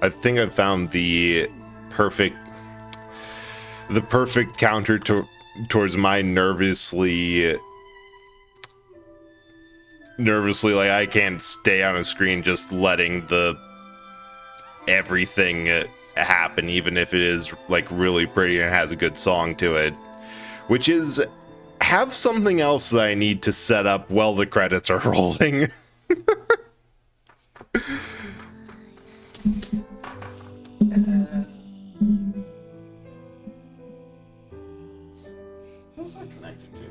I think I've found the perfect counter towards my nervously like I can't stay on a screen just letting everything happen, even if it is like really pretty and has a good song to it, which is have something else that I need to set up while the credits are rolling. What's that connected to?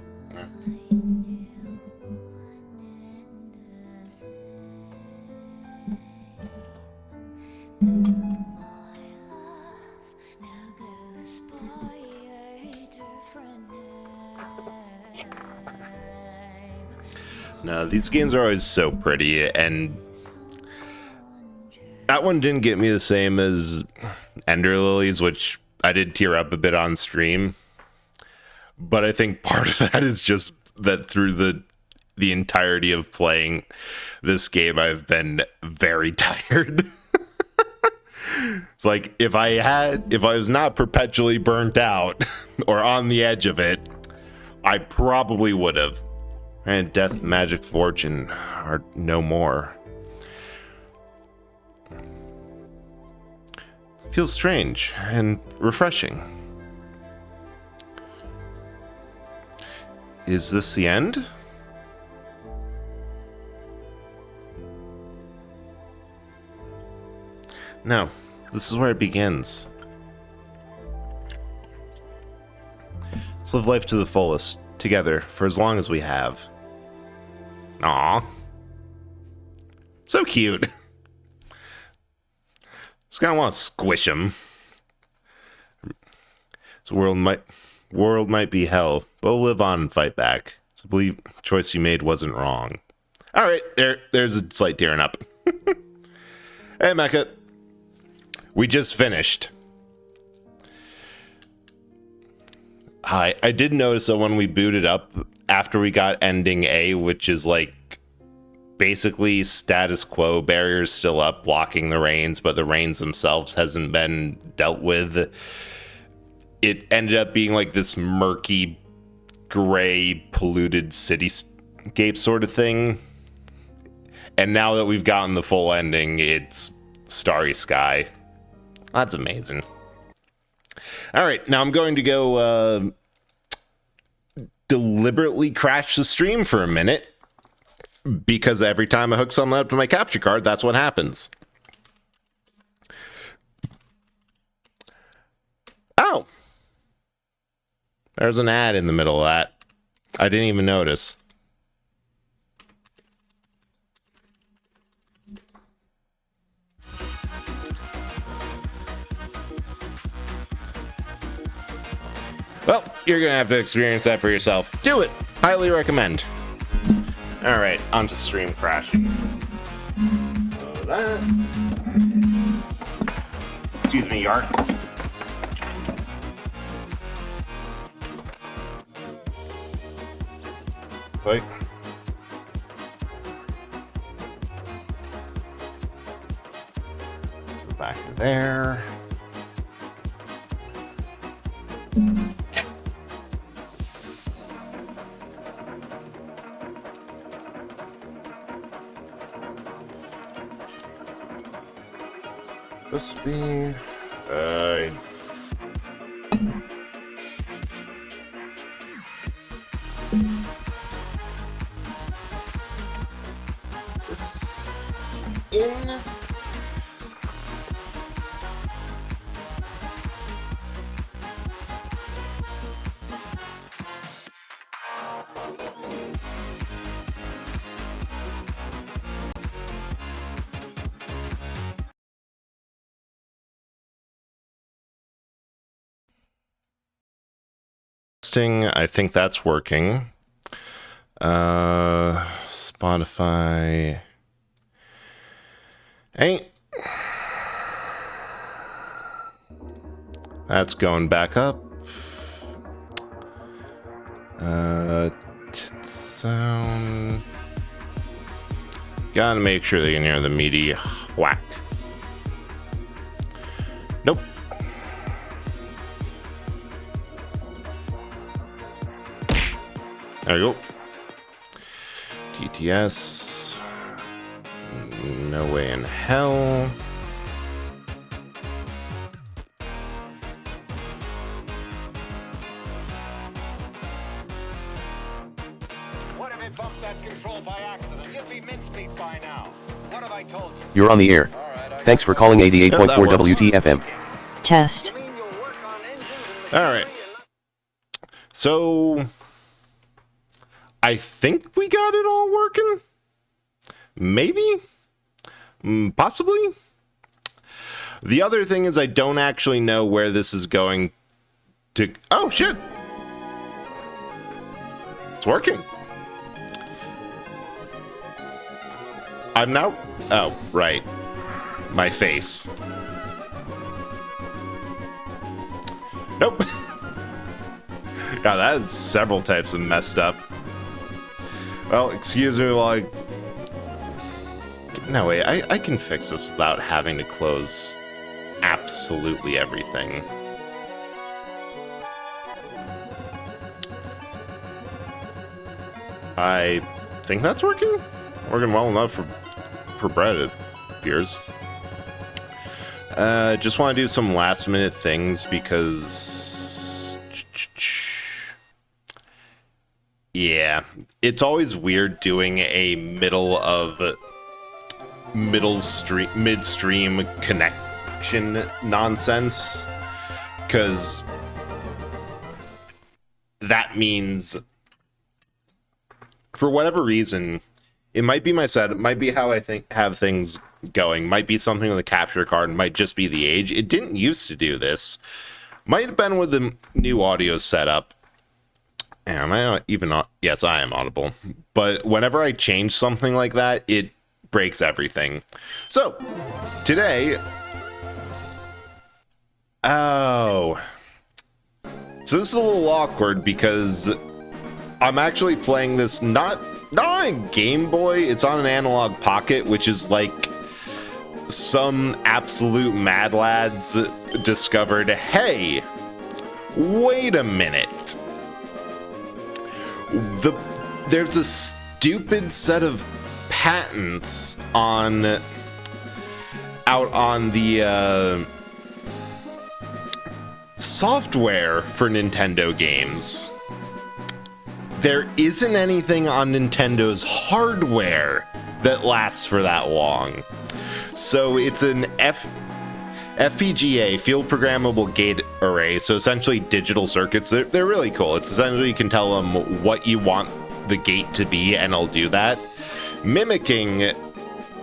No, these games are always so pretty, and that one didn't get me the same as Ender Lilies, which I did tear up a bit on stream. But I think part of that is just that through the entirety of playing this game, I've been very tired. It's like if I was not perpetually burnt out or on the edge of it, I probably would have. And death, magic, fortune are no more. Feels strange and refreshing. Is this the end? No, this is where it begins. Let's live life to the fullest, together, for as long as we have. Aww. So cute. Just kind of want to squish him. This world might be hell, but we'll live on and fight back. So I believe the choice you made wasn't wrong. Alright, there's a slight tearing up. Hey, Mecha. We just finished. Hi, I did notice that when we booted up, after we got ending A, which is like basically status quo, barriers still up, blocking the rains, but the rains themselves hasn't been dealt with. It ended up being like this murky, gray, polluted cityscape sort of thing. And now that we've gotten the full ending, it's starry sky. That's amazing. All right, now I'm going to go deliberately crash the stream for a minute, because every time I hook something up to my capture card, that's what happens. Oh! There's an ad in the middle of that. I didn't even notice. Well, you're gonna have to experience that for yourself. Do it! Highly recommend. Alright, on to stream crashing. That. Excuse me, Yark. Wait. Go back to there. This be this in I think that's working. Spotify ain't That's going back up. Sound. Gotta make sure they can hear the meaty whack. Nope. There you go. TTS. No way in hell. What if it bumped that control by accident? You'd be mincemeat by now. What have I told you? You're on the air. Thanks for calling 88.4 WTFM. Test. All right. So I think we got it all working. Maybe. Possibly. The other thing is I don't actually know where this is going to... Oh, shit. It's working. I'm now... Oh, right. My face. Nope. God, that is several types of messed up. Well, excuse me while I... No, wait, I can fix this without having to close absolutely everything. I think that's working? Working well enough for Brett, it appears. Just want to do some last minute things because... Yeah, it's always weird doing a midstream connection nonsense, because that means for whatever reason it might be my set, it might be how I have things going, might be something with the capture card, might just be the age. It didn't used to do this. Might have been with the new audio setup. Am I even not? Yes, I am audible. But whenever I change something like that, it breaks everything. So, today... Oh. So this is a little awkward because I'm actually playing this not on a Game Boy, it's on an Analog Pocket, which is like some absolute mad lads discovered, hey, wait a minute. There's a stupid set of patents out on the software for Nintendo games. There isn't anything on Nintendo's hardware that lasts for that long. So it's an FPGA, field programmable gate array, so essentially digital circuits. They're really cool. It's essentially you can tell them what you want the gate to be and it'll do that, mimicking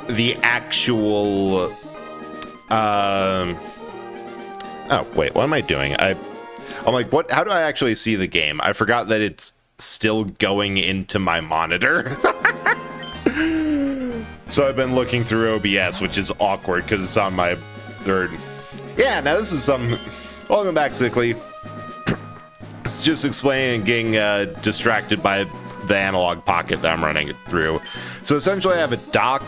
the actual oh wait, what am I doing? I'm like, what? How do I actually see the game? I forgot that it's still going into my monitor. So I've been looking through OBS, which is awkward because it's on my third. Yeah, now this is some... Welcome back, Sickly. It's just explaining and getting distracted by the Analog Pocket that I'm running it through. So essentially I have a dock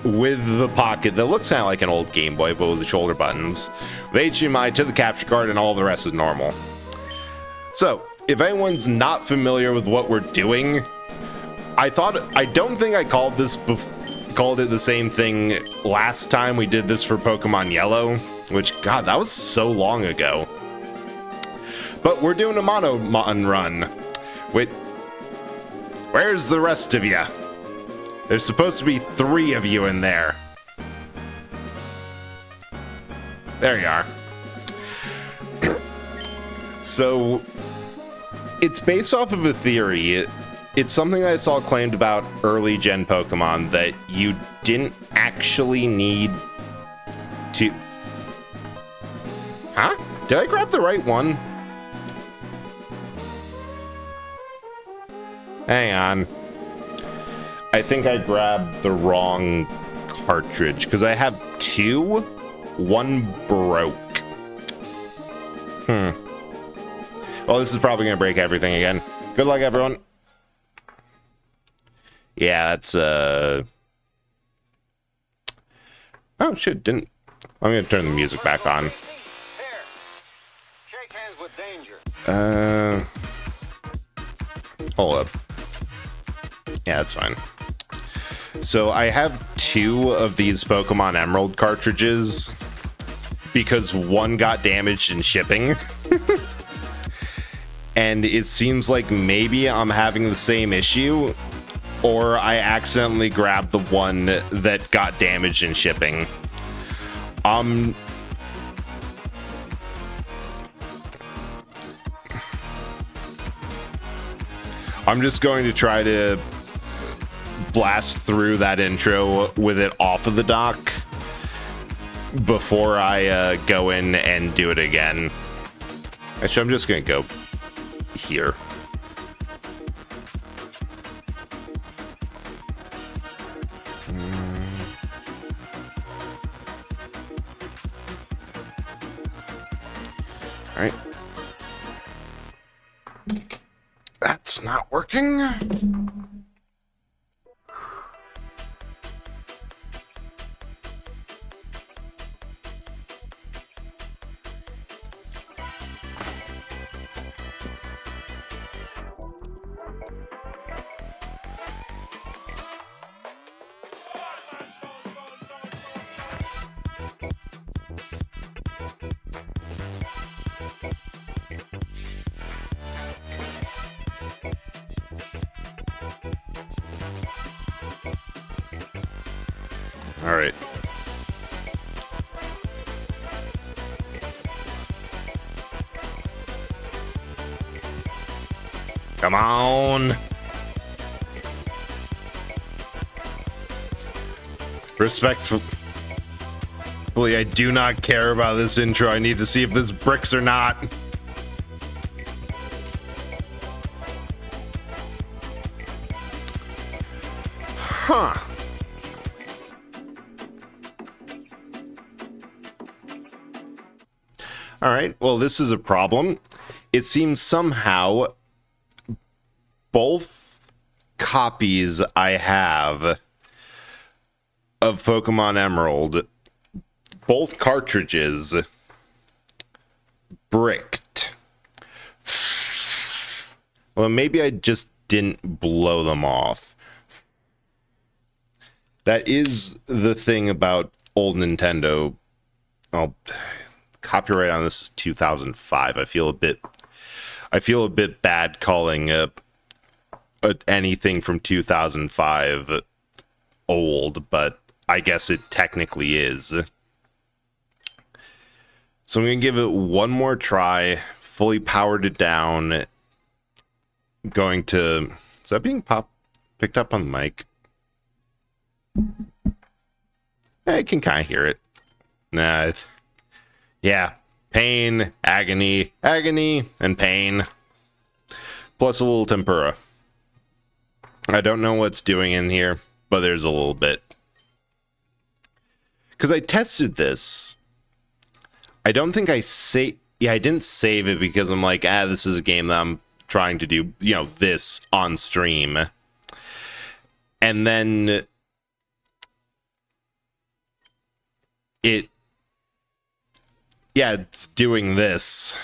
with the Pocket that looks kind of like an old Game Boy, but with the shoulder buttons, with HDMI to the capture card, and all the rest is normal. So, if anyone's not familiar with what we're doing, I don't think I called it the same thing last time we did this for Pokemon Yellow, which, God, that was so long ago. But we're doing a Monomon run. Wait, where's the rest of you? There's supposed to be 3 of you in there. There you are. So, it's based off of a theory. It's something I saw claimed about early gen Pokemon, that you didn't actually need to... Huh? Did I grab the right one? Hang on. I think I grabbed the wrong cartridge, because I have 2. One broke. Well, this is probably going to break everything again. Good luck, everyone. Yeah, that's, Oh, shit, didn't... I'm going to turn the music back on. Here. Shake hands with danger. Hold up. Yeah, that's fine. So I have 2 of these Pokemon Emerald cartridges because one got damaged in shipping. And it seems like maybe I'm having the same issue, or I accidentally grabbed the one that got damaged in shipping. I'm just going to try to blast through that intro with it off of the dock before I go in and do it again. Actually, I'm just going to go here. All right. That's not working. All right. Come on. Respectfully, I do not care about this intro. I need to see if this bricks or not. Huh. All right, well, this is a problem. It seems somehow both copies I have of Pokemon Emerald, both cartridges, bricked. Well, maybe I just didn't blow them off. That is the thing about old Nintendo. Oh, copyright on this is 2005. I feel a bit bad calling anything from 2005 old, but I guess it technically is. So I'm gonna give it one more try. Fully powered it down. Going to... Is that being picked up on the mic? I can kind of hear it. Nah. Yeah. Pain, agony, and pain. Plus a little tempura. I don't know what's doing in here, but there's a little bit. Because I tested this. I don't think I didn't save it because I'm like, this is a game that I'm trying to do, this on stream. And then it's doing this.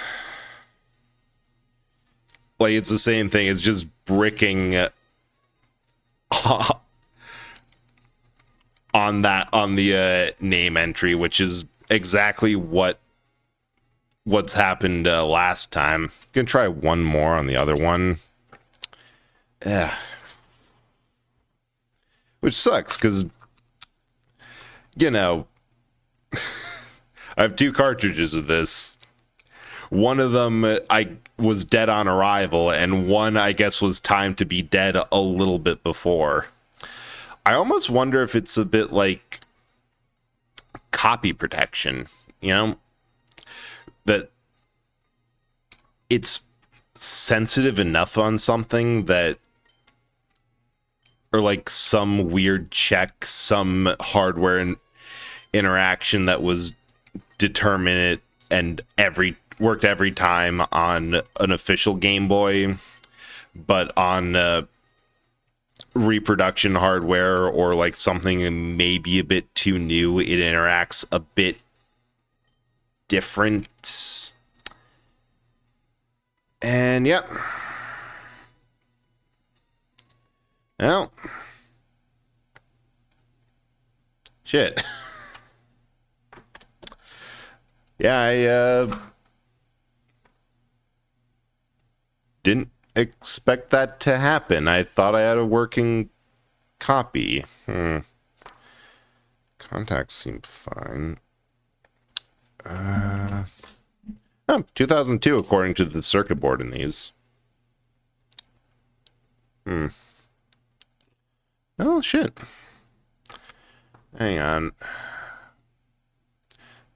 Like, it's the same thing. It's just bricking on the name entry, which is exactly what's happened last time. Gonna try one more on the other one. Yeah. Which sucks, because, I have 2 cartridges of this. One of them I was dead on arrival, and one I guess was timed to be dead a little bit before. I almost wonder if it's a bit like copy protection, that it's sensitive enough on something that, or like some weird check, some hardware interaction that was determinate, and every worked every time on an official Game Boy, but on reproduction hardware or like something maybe a bit too new, it interacts a bit different. And yep. Well, shit. Yeah, I didn't expect that to happen. I thought I had a working copy. Contacts seem fine. Oh, 2002 according to the circuit board in these. Oh, shit. Hang on.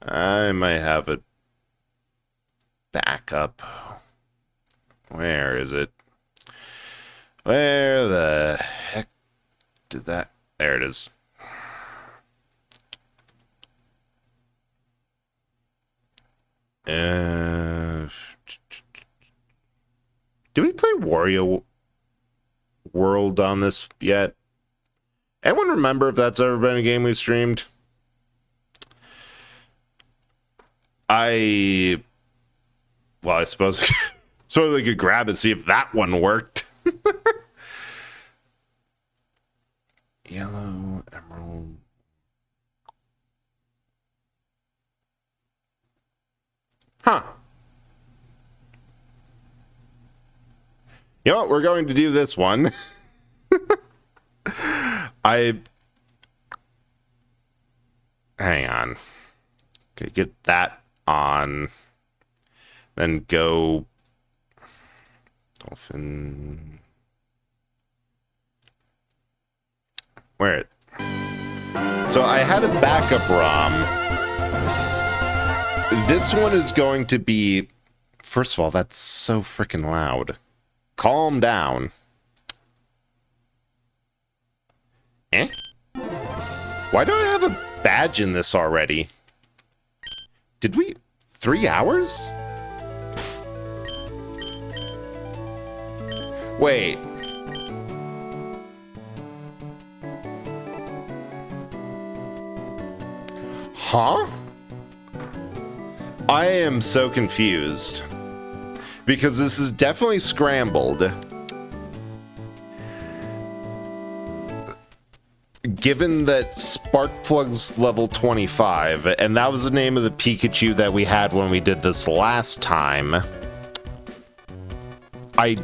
I might have a backup. Where is it? Where the heck did that... There it is. Did we play Wario World on this yet? Anyone remember if that's ever been a game we streamed? I suppose I could grab it, see if that one worked. Yellow, emerald. Huh. You know what? We're going to do this one. Hang on. Okay, get that on. Then go... Dolphin... Where it? So I had a backup ROM. This one is going to be... First of all, that's so freaking loud. Calm down. Eh? Why do I have a badge in this already? Did we... 3 hours? Wait. Huh? I am so confused. Because this is definitely scrambled. Given that Sparkplug's level 25, and that was the name of the Pikachu that we had when we did this last time, I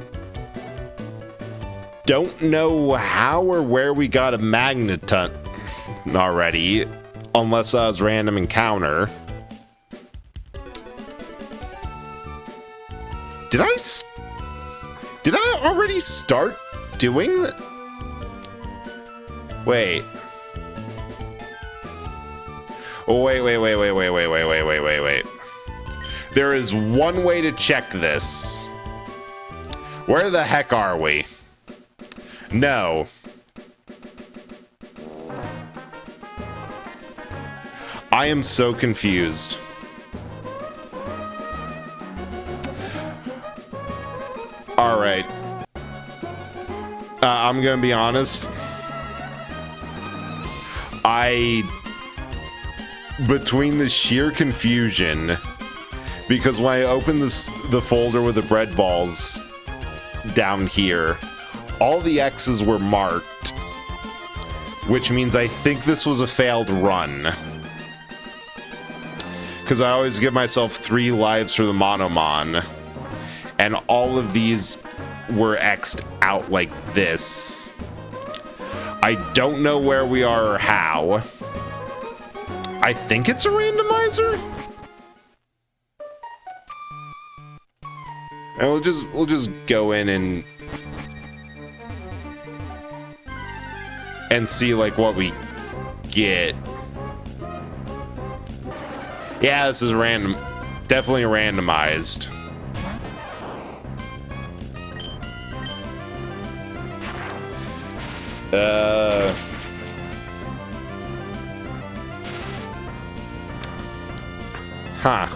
don't know how or where we got a Magneton already, unless that was random encounter. Did I already start doing that? Wait. Oh, wait. There is one way to check this. Where the heck are we? No. I am so confused. All right. I'm gonna be honest. Between the sheer confusion, because when I opened the folder with the bread balls down here, all the X's were marked, which means I think this was a failed run. Because I always give myself 3 lives for the Monomon, and all of these were X'd out like this. I don't know where we are or how. I think it's a randomizer? And we'll just go in and see like what we get. Yeah, this is random. Definitely randomized. Huh.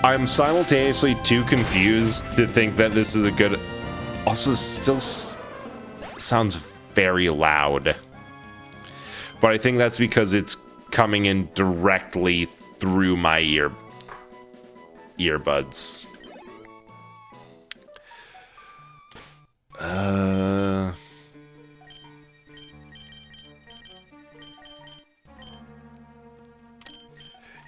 I'm simultaneously too confused to think that this is a good... Also, still sounds very loud. But I think that's because it's coming in directly through my earbuds.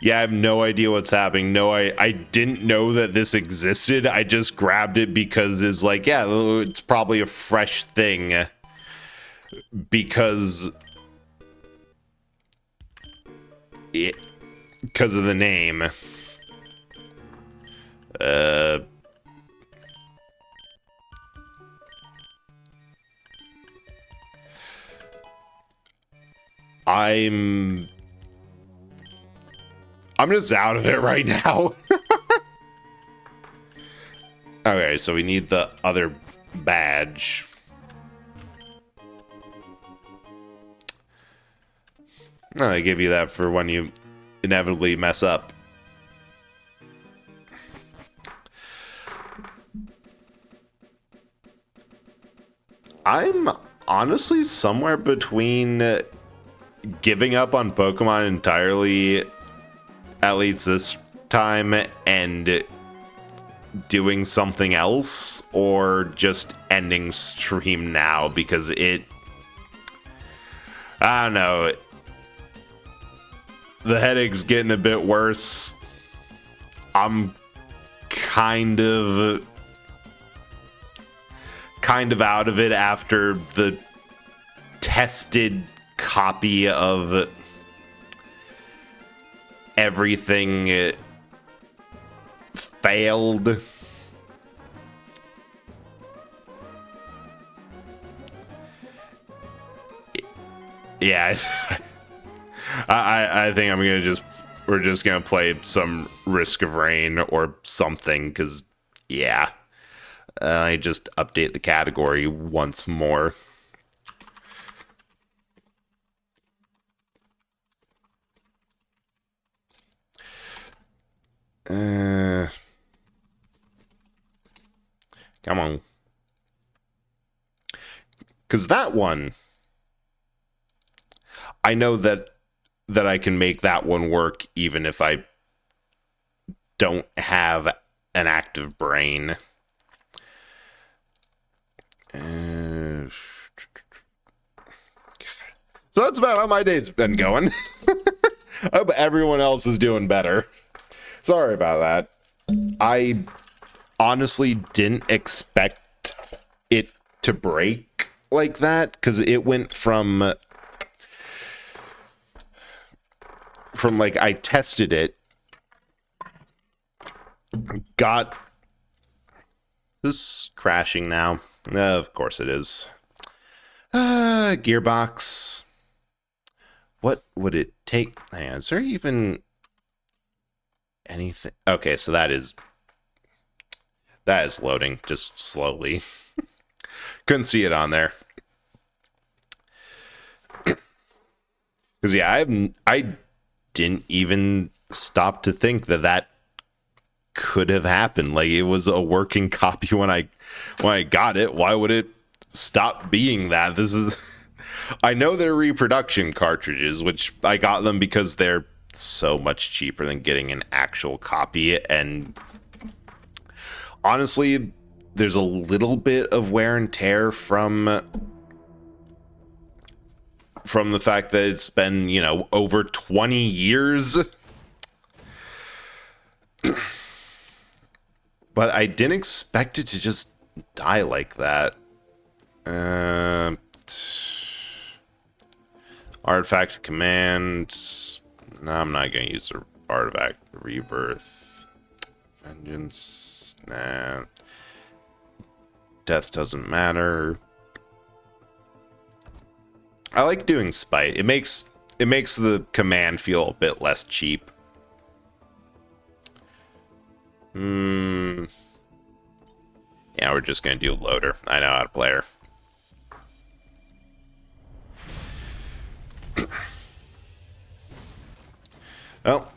Yeah, I have no idea what's happening. No, I didn't know that this existed. I just grabbed it because it's like, yeah, it's probably a fresh thing. Because of the name. I'm just out of it right now. Okay, so we need the other badge. Oh, I give you that for when you inevitably mess up. I'm honestly somewhere between giving up on Pokemon entirely, at least this time, and doing something else, or just ending stream now because I don't know. The headache's getting a bit worse. I'm kind of out of it after the tested copy of everything failed. Yeah, I think we're just gonna play some Risk of Rain or something, because yeah, I just update the category once more. Come on. Because that one, I know that I can make that one work even if I don't have an active brain. So that's about how my day's been going. I hope everyone else is doing better. Sorry about that. I honestly didn't expect it to break like that, because it went from like, I tested it, got this crashing now. Of course it is. Gearbox. What would it take? Hang on, is there even anything? Okay, so that is loading just slowly. Couldn't see it on there. Because yeah, I didn't even stop to think that could have happened. Like, it was a working copy when I got it. Why would it stop being that? This is... I know they're reproduction cartridges, which I got them because they're so much cheaper than getting an actual copy, and honestly, there's a little bit of wear and tear from the fact that it's been, over 20 years. But I didn't expect it to just die like that. Artifact command. No, I'm not going to use the artifact. Rebirth. Vengeance. Nah. Death doesn't matter. I like doing spite. It makes the command feel a bit less cheap. Yeah, we're just gonna do loader. I know how to play her. Well,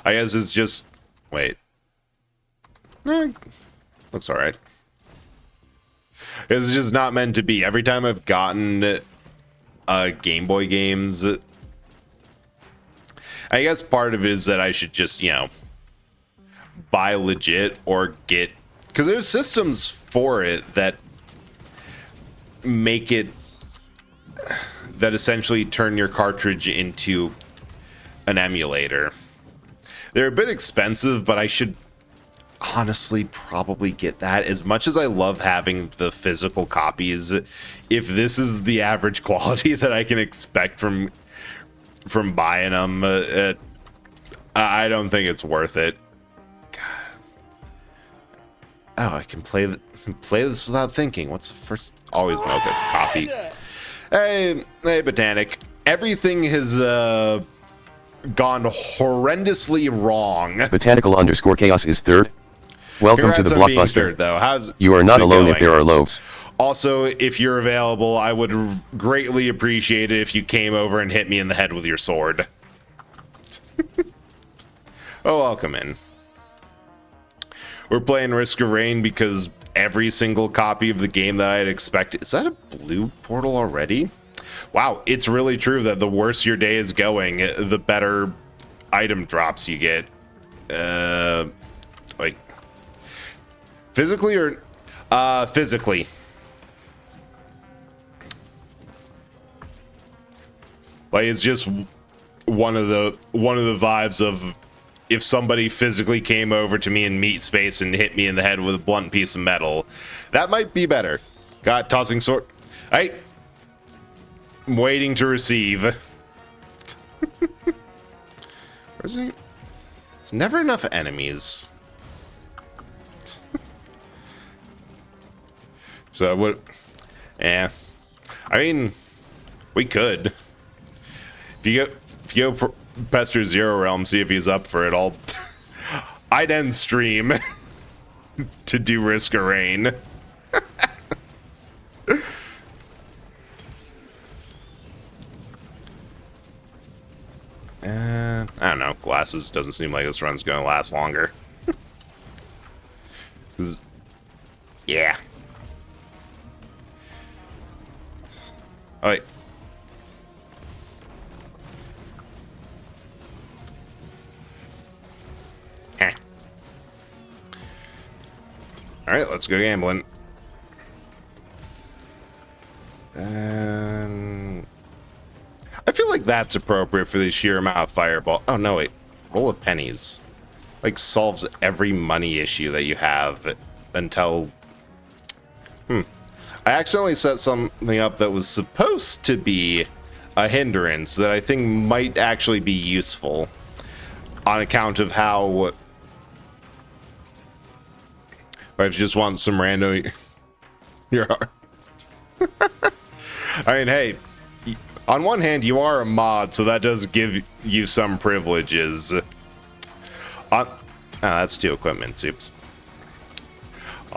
I guess it's just... Wait. Looks alright. It's just not meant to be. Every time I've gotten Game Boy games, I guess part of it is that I should just, you know, buy legit or get... Because there's systems for it that make it... that essentially turn your cartridge into an emulator. They're a bit expensive, but I should honestly probably get that. As much as I love having the physical copies, if this is the average quality that I can expect from buying them, I don't think it's worth it. God. Oh, I can play this without thinking. What's the first? Always mocha coffee. Hey, Botanic. Everything has gone horrendously wrong. Botanical_chaos is third. Welcome to the Congrats on being blockbuster. third, though. You are not it alone going? if there are loaves. Also, if you're available, I would greatly appreciate it if you came over and hit me in the head with your sword. Oh, I'll come in. We're playing Risk of Rain because every single copy of the game that I had expected... Is that a blue portal already? Wow, it's really true that the worse your day is going, the better item drops you get. Like... Physically or... physically. Like, it's just one of the vibes of if somebody physically came over to me in meat space and hit me in the head with a blunt piece of metal. That might be better. Got tossing sword. I'm waiting to receive. Where's he? There's never enough enemies. So what? Yeah. I mean, we could. If you go pester Zero Realm, see if he's up for it. I'd end stream to do Risk of Rain. I don't know. Glasses doesn't seem like this run's gonna last longer. Yeah. Oh, wait. Heh. All right, let's go gambling. I feel like that's appropriate for the sheer amount of fireball. Oh, no, wait. Roll of pennies. Like, solves every money issue that you have until... I accidentally set something up that was supposed to be a hindrance that I think might actually be useful on account of how... I just want some random... Your heart. I mean, hey, on one hand, you are a mod, so that does give you some privileges. That's 2 equipment soups.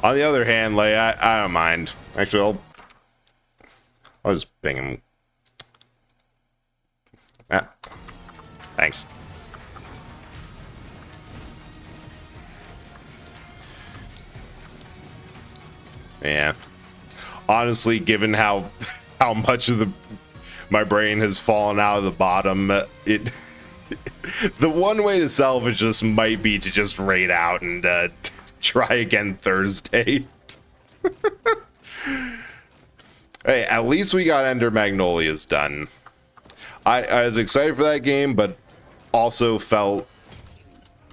On the other hand, like, I don't mind. Actually, I'll just ping him. Ah, thanks. Yeah. Honestly, given how much of my brain has fallen out of the bottom, the one way to salvage this might be to just raid out and try again Thursday. Hey, at least we got Ender Magnolias done. I was excited for that game, but also felt,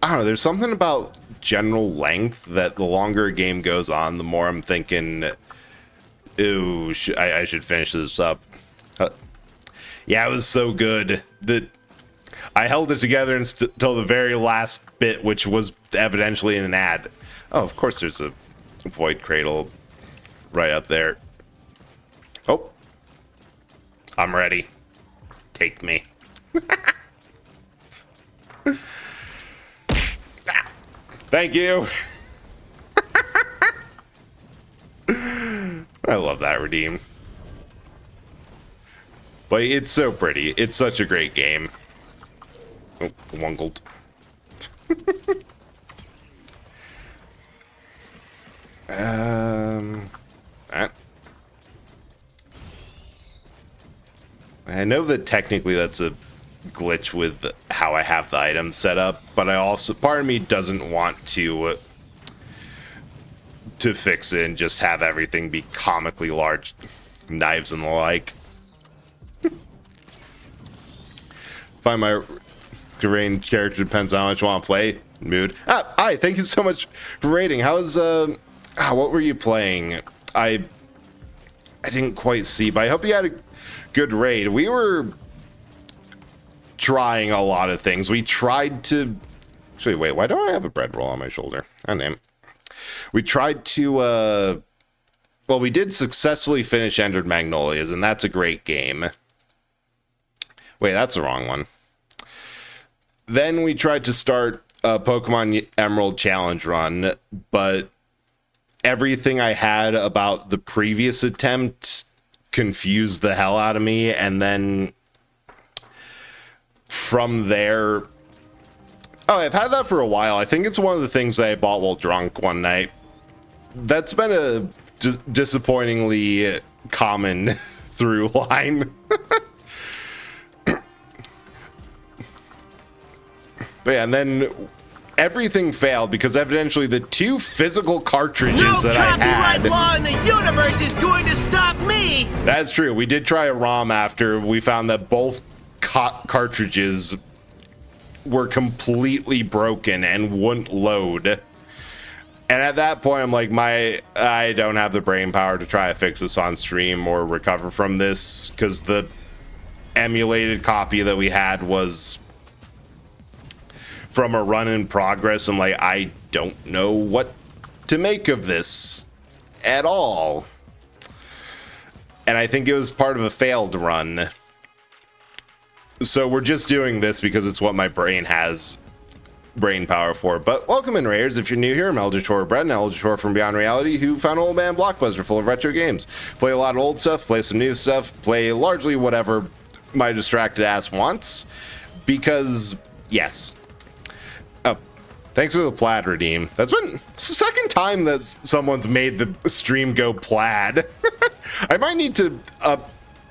I don't know, there's something about general length that the longer a game goes on, the more I'm thinking, ooh, I should finish this up. Yeah, it was so good that I held it together until the very last bit, which was evidently in an ad. Oh, of course there's a void cradle right up there. Oh, I'm ready. Take me. Thank you. I love that redeem. But it's so pretty. It's such a great game. Oh, wongled. That. I know that technically that's a glitch with how I have the items set up, but I also, part of me doesn't want to fix it and just have everything be comically large knives and the like. Find my range character depends on how much you want to play. Mood. Hi, thank you so much for rating. How's what were you playing? I didn't quite see, but I hope you had a good raid. We were trying a lot of things. We tried to actually, wait, why don't I have a bread roll on my shoulder? Oh, name. We tried to well, we did successfully finish Entered Magnolias, and that's a great game. Wait, that's the wrong one. Then we tried to start a Pokemon Emerald Challenge run, but everything I had about the previous attempt confused the hell out of me, and then from there... Oh, I've had that for a while. I think it's one of the things that I bought while drunk one night. That's been a disappointingly common through line. But yeah, and then everything failed because evidently the 2 physical cartridges that I had... No copyright law in the universe is going to stop me! That's true. We did try a ROM after we found that both cartridges were completely broken and wouldn't load. And at that point, I'm like, I don't have the brain power to try to fix this on stream or recover from this, because the emulated copy that we had was from a run in progress. I'm like, I don't know what to make of this at all. And I think it was part of a failed run. So we're just doing this because it's what my brain has brain power for. But welcome in, Raiders. If you're new here, I'm Eldritch Horror Bread, an Eldritch Horror from Beyond Reality who found an old man blockbuster full of retro games. Play a lot of old stuff, play some new stuff, play largely whatever my distracted ass wants. Because, yes. Oh, thanks for the plaid redeem. That's been the second time that someone's made the stream go plaid. I might need to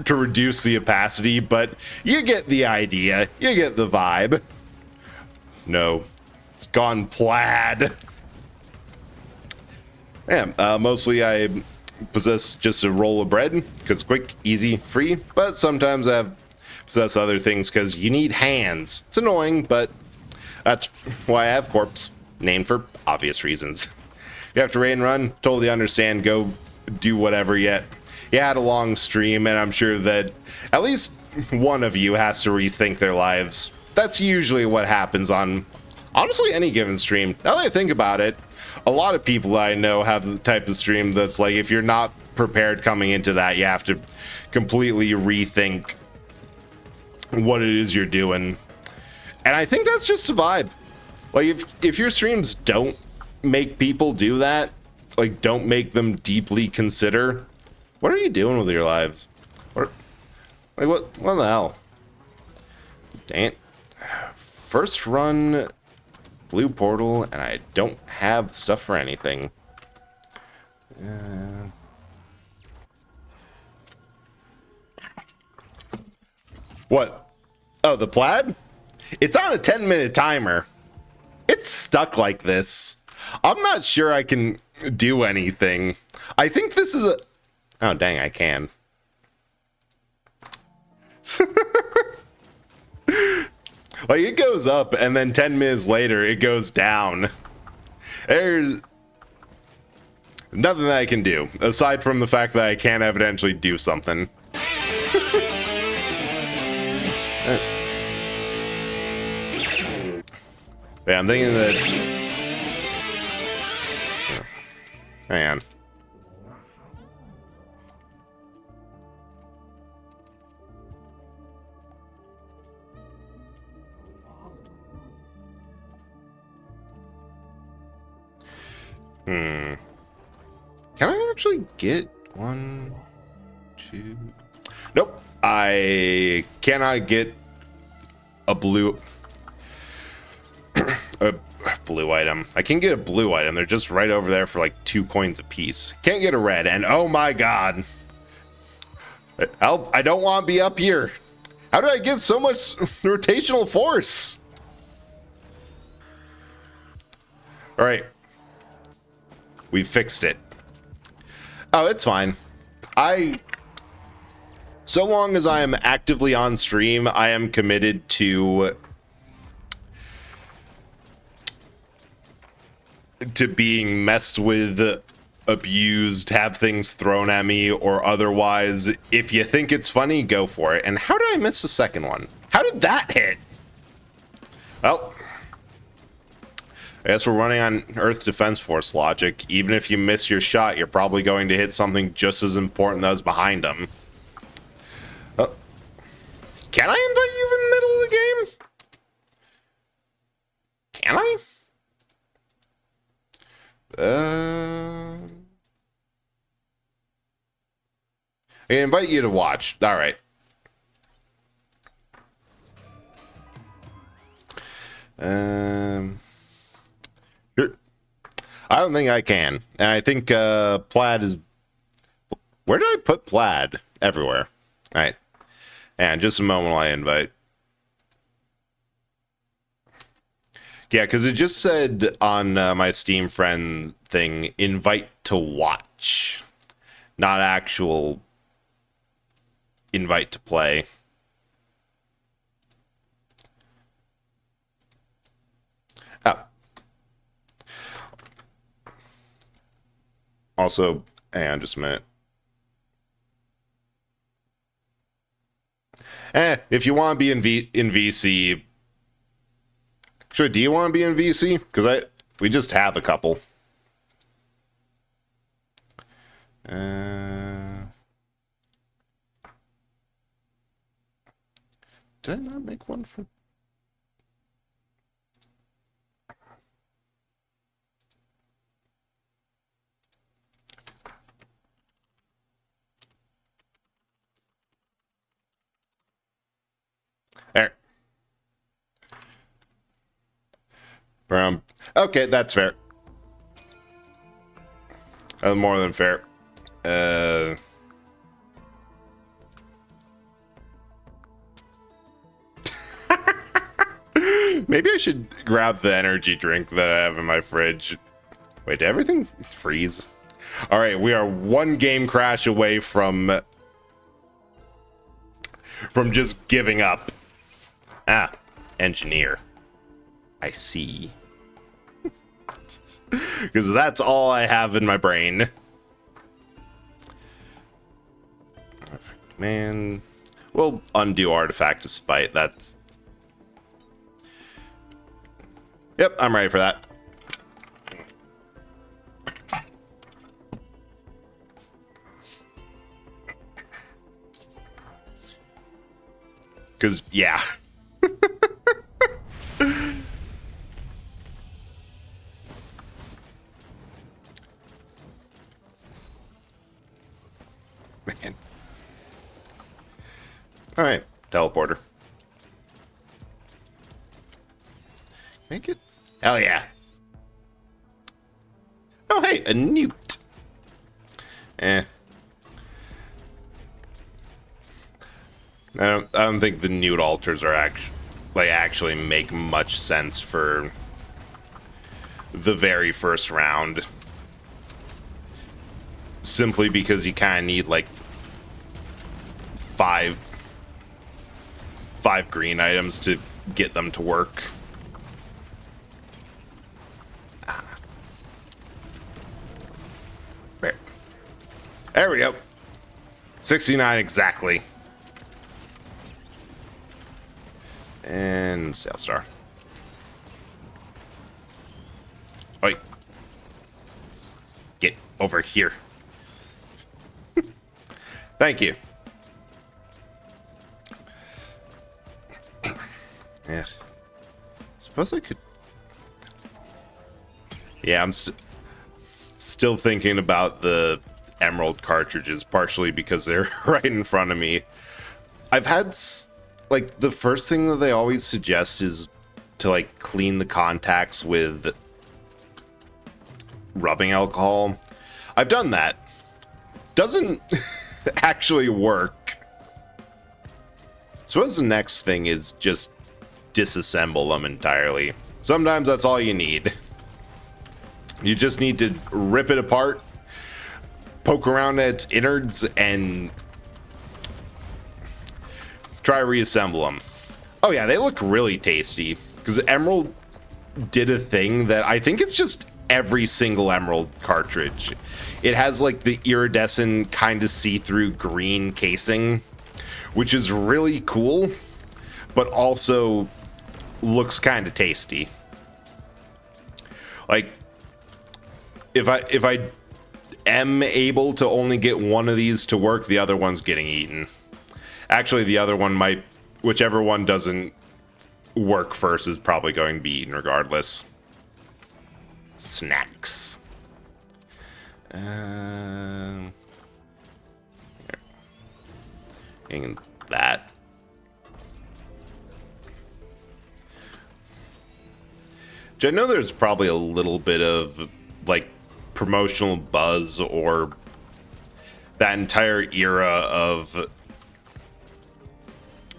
reduce the opacity, but you get the idea. You get the vibe. No, it's gone plaid. Yeah, mostly I possess just a roll of bread because quick, easy, free. But sometimes I possess other things because you need hands. It's annoying, but that's why I have corpse, named for obvious reasons. You have to raid and run. Totally understand. Go do whatever yet. You had a long stream, and I'm sure that at least one of you has to rethink their lives. That's usually what happens on, honestly, any given stream. Now that I think about it, a lot of people I know have the type of stream that's like, if you're not prepared coming into that, you have to completely rethink what it is you're doing. And I think that's just a vibe. Like, if your streams don't make people do that, like, don't make them deeply consider, what are you doing with your lives? What the hell? Dang it. First run, blue portal, and I don't have stuff for anything. What? Oh, the plaid? It's on a 10-minute timer. It's stuck like this. I'm not sure I can do anything. I think this is a... Oh, dang, I can. Like, it goes up, and then 10 minutes later, it goes down. There's nothing that I can do, aside from the fact that I can't evidently do something. Yeah, I'm thinking that... Hang on. Can I actually get 1, 2? Nope. I cannot get a blue... blue item. I can get a blue item. They're just right over there for like 2 coins apiece. Can't get a red. And oh my god. I don't want to be up here. How did I get so much rotational force? All right. We fixed it. Oh, it's fine. So long as I am actively on stream, I am committed to being messed with, abused, have things thrown at me, or otherwise. If you think it's funny, go for it. And how did I miss the second one? How did that hit? Well, I guess we're running on Earth Defense Force logic. Even if you miss your shot, you're probably going to hit something just as important that was behind them. Can I invite you in the middle of the game? Can I invite you to watch. All right. I don't think I can. And I think Plaid is... Where did I put Plaid? Everywhere. All right. And just a moment while I invite. Yeah, because it just said on my Steam friend thing, invite to watch. Not actual invite to play. Oh. Also, hang on just a minute. If you want to be in VC, sure. Do you want to be in VC? Because we just have a couple. Did I not make one for? There. Okay, that's fair. More than fair. Maybe I should grab the energy drink that I have in my fridge. Wait, did everything freeze? All right, we are one game crash away from just giving up. Ah, engineer. I see. Because that's all I have in my brain. Man, we'll undo artifact of spite. That's... Yep, I'm ready for that. Because, yeah. Man. Alright, teleporter. Make it. Hell yeah. Oh, hey, a newt. I don't think the newt altars are actually make much sense for the very first round. Simply because you kind of need like five green items to get them to work. There we go. 69 exactly. And Sail Star. Oi. Get over here. Thank you. Yeah. Suppose I could... Yeah, I'm still thinking about the emerald cartridges, partially because they're right in front of me. I've had... Like, the first thing that they always suggest is to like clean the contacts with rubbing alcohol. I've done that. Doesn't actually work. Suppose the next thing is just disassemble them entirely. Sometimes that's all you need. You just need to rip it apart, poke around at its innards, and try to reassemble them. Oh yeah, they look really tasty, because Emerald did a thing that I think it's just every single Emerald cartridge. It has like the iridescent kind of see-through green casing, which is really cool, but also looks kind of tasty. Like, if I am able to only get one of these to work, the other one's getting eaten. Actually, the other one might, whichever one doesn't work first is probably going to be eaten regardless. Snacks. Here. And that. Which I know there's probably a little bit of like promotional buzz or that entire era of,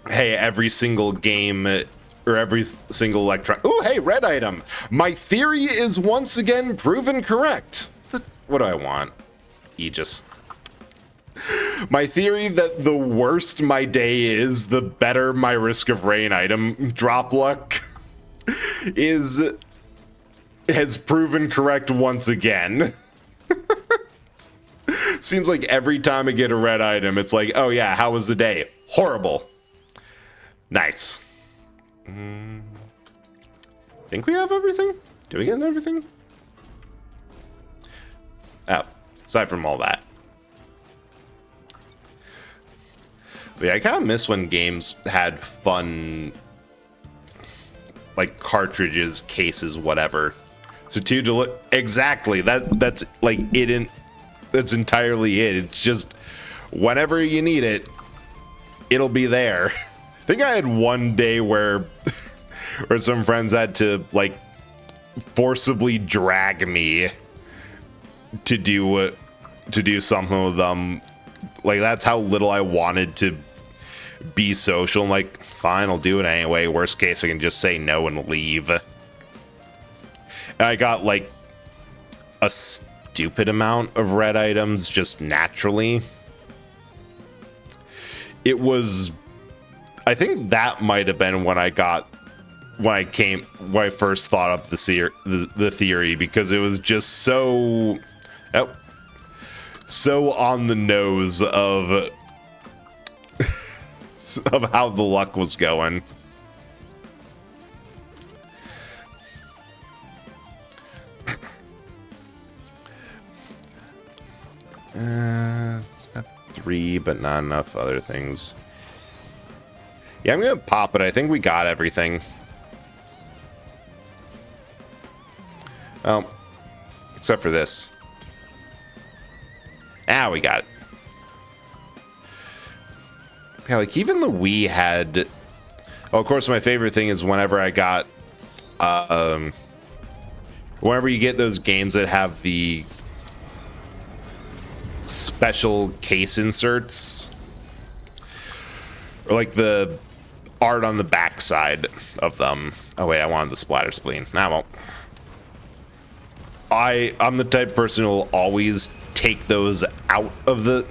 hey, every single game or every single electron. Oh, hey, red item. My theory is once again proven correct. What do I want? Aegis. My theory that the worst my day is, the better my risk of rain item drop luck has proven correct once again. Seems like every time I get a red item, it's like, oh yeah, how was the day? Horrible. Nice. Think we have everything? Do we get everything? Oh, aside from all that. But yeah, I kind of miss when games had fun, like cartridges, cases, whatever. So to look exactly that's like it in that's entirely it. It's just whenever you need it, it'll be there. I think I had one day where some friends had to like forcibly drag me to do something with them. Like that's how little I wanted to be social. I'm like, fine, I'll do it anyway. Worst case, I can just say no and leave. And I got like a stupid amount of red items just naturally. It was, I think that might have been when I first thought up the theory, because it was just so on the nose of how the luck was going. It's got 3, but not enough other things. Yeah, I'm gonna pop it. I think we got everything. Oh, except for this. Ah, we got it. Yeah, like even the Wii had. Oh, of course, my favorite thing is whenever I got, whenever you get those games that have the special case inserts, or like the art on the backside of them. Oh wait, I wanted the splatter spleen. Nah, I won't. I'm the type of person who will always take those out of the,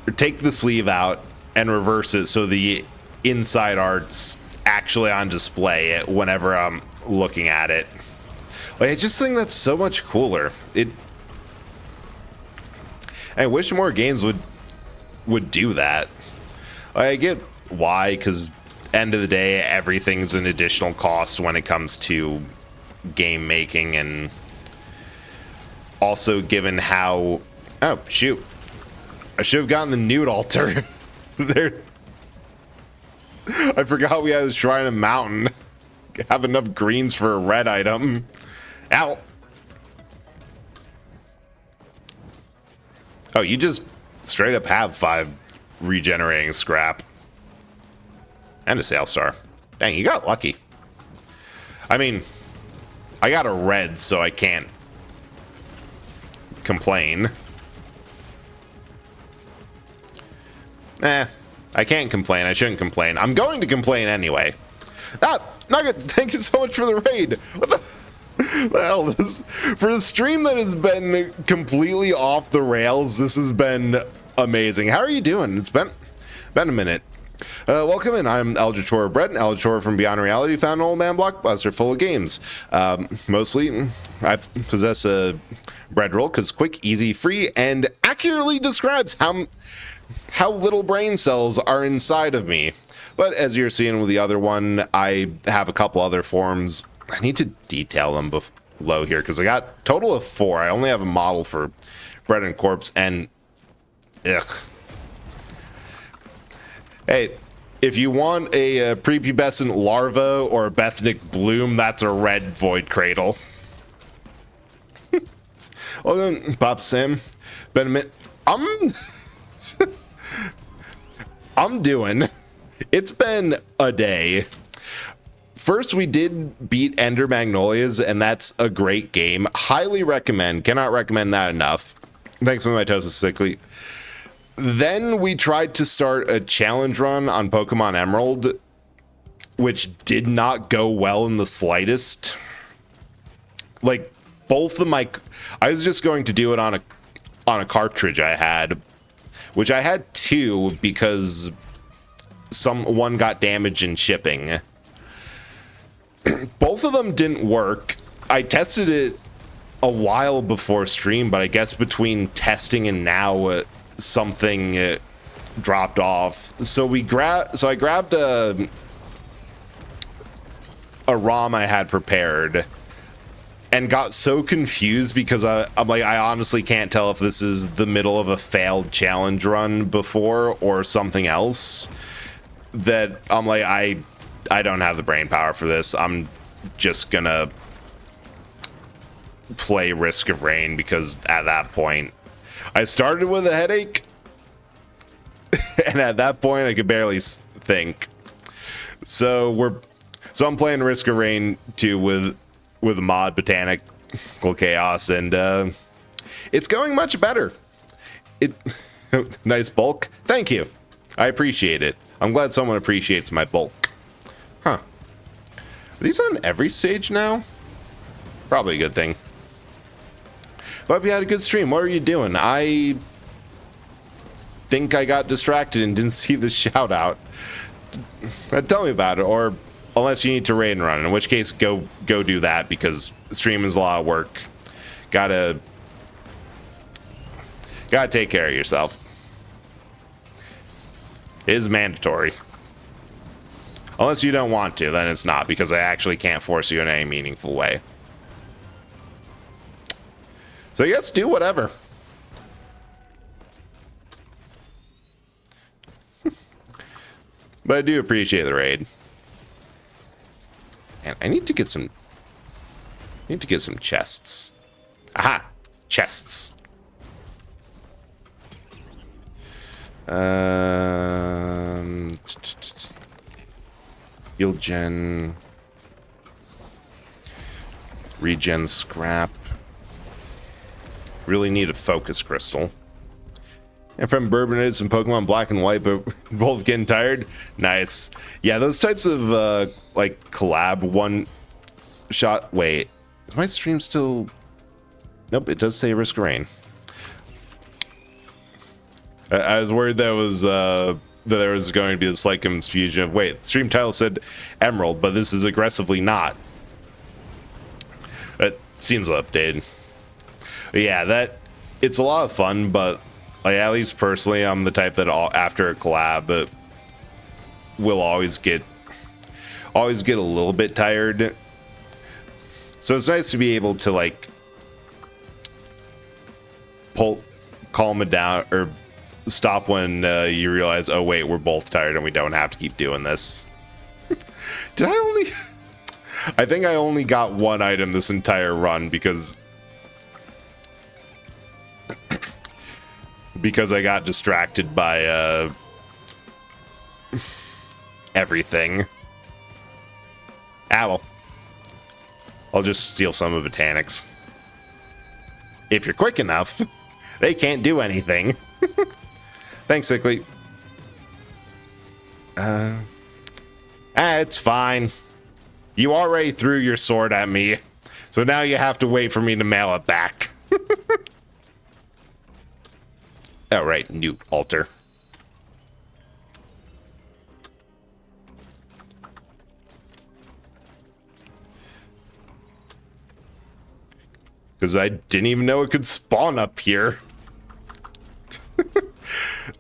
or take the sleeve out and reverse it so the inside art's actually on display whenever I'm looking at it. Like, I just think that's so much cooler. I wish more games would do that. I get why, because end of the day, everything's an additional cost when it comes to game making, and also given how, oh shoot, I should have gotten the nude altar. There, I forgot we had a shrine of mountain. Have enough greens for a red item. Ow. Oh, you just straight up have 5 regenerating scrap and a sale star. Dang, you got lucky. I mean, I got a red, so I can't complain. I can't complain. I shouldn't complain. I'm going to complain anyway. Nuggets, thank you so much for the raid. What the hell? For the stream that has been completely off the rails, this has been amazing. How are you doing? It's been a minute. Welcome in. I'm Aljator Brett, Aljator from Beyond Reality, found an old man blockbuster full of games. Mostly, I possess a bread roll because quick, easy, free, and accurately describes how little brain cells are inside of me. But as you're seeing with the other one, I have a couple other forms. I need to detail them below here because I got a total of 4. I only have a model for Bread and Corpse, and ugh. Hey, if you want a prepubescent larva or a Bethnic bloom, that's a red void cradle. Welcome, Pop Sam. Been a minute. I'm doing. It's been a day. First, we did beat Ender Magnolias, and that's a great game. Highly recommend. Cannot recommend that enough. Thanks for my toast sickly. Then we tried to start a challenge run on Pokemon Emerald, which did not go well in the slightest. Like, both of my... I was just going to do it on a cartridge I had, which I had 2 because one got damaged in shipping. Both of them didn't work. I tested it a while before stream, but I guess between testing and now something dropped off. So I grabbed a ROM I had prepared and got so confused because I'm like, I honestly can't tell if this is the middle of a failed challenge run before or something else, that I'm like, I don't have the brain power for this. I'm just gonna play Risk of Rain because at that point I started with a headache and at that point I could barely think. So I'm playing Risk of Rain 2 with mod Botanical Chaos, and it's going much better. Nice bulk. Thank you. I appreciate it. I'm glad someone appreciates my bulk. Huh. Are these on every stage now? Probably a good thing. But you had a good stream. What are you doing? I think I got distracted and didn't see the shout out. Tell me about it, or unless you need to raid and run, in which case go do that, because stream is a lot of work. Gotta take care of yourself. It is mandatory. Unless you don't want to, then it's not, because I actually can't force you in any meaningful way. So yes, do whatever. But I do appreciate the raid. And I need to get some chests. Aha! Chests. Heal gen. Regen scrap. Really need a focus crystal. And from Bourbonades and Pokemon Black and White, but both getting tired. Nice. Yeah, those types of like collab one shot. Wait, is my stream still? Nope, it does say Risk of Rain. I was worried that there was going to be a slight confusion of, wait, stream title said Emerald, but this is aggressively not. That seems updated. But yeah, it's a lot of fun, but like, at least personally, I'm the type that after a collab will always get a little bit tired. So it's nice to be able to like calm it down or stop when you realize, oh wait, we're both tired and we don't have to keep doing this. I think I only got one item this entire run because I got distracted by everything. Owl. I'll just steal some of Botanic's. If you're quick enough, they can't do anything. Thanks, Sickly. It's fine. You already threw your sword at me, so now you have to wait for me to mail it back. Oh, right, new altar. Because I didn't even know it could spawn up here.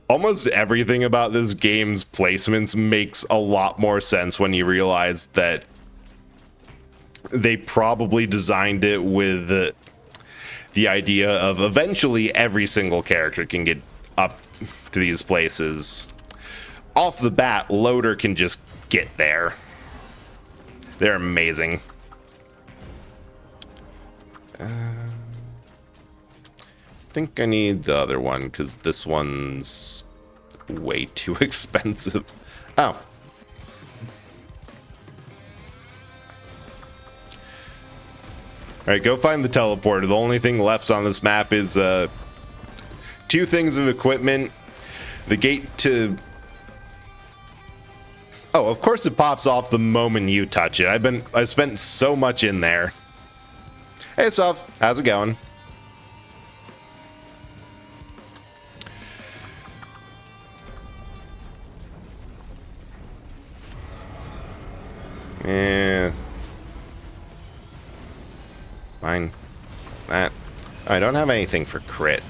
Almost everything about this game's placements makes a lot more sense when you realize that they probably designed it with the idea of eventually every single character can get up to these places. Off the bat, Loader can just get there. They're amazing. I think I need the other one because this one's way too expensive. Oh. Alright, go find the teleporter. The only thing left on this map is 2 things of equipment. The gate to... Oh, of course it pops off the moment you touch it. I've spent so much in there. Hey, Soph, how's it going? Yeah. Fine. That. I don't have anything for crit.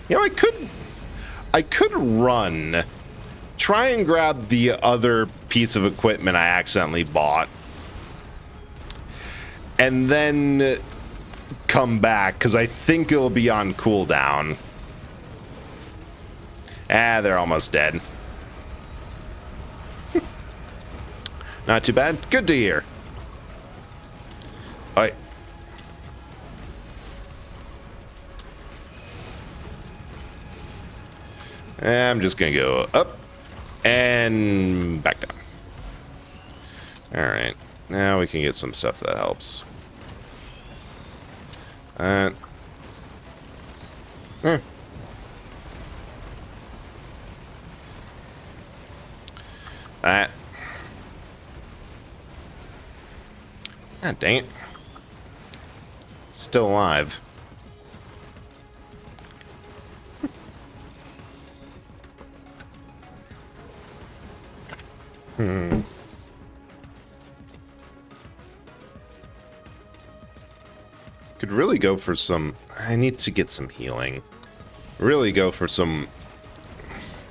You know, I could run. Try and grab the other piece of equipment I accidentally bought. And then come back, because I think it'll be on cooldown. Ah, they're almost dead. Not too bad. Good to hear. Alright. I'm just gonna go up and back down. Alright. Now we can get some stuff that helps. That. God dang it. Still alive. Could really go for some... I need to get some healing. Really go for some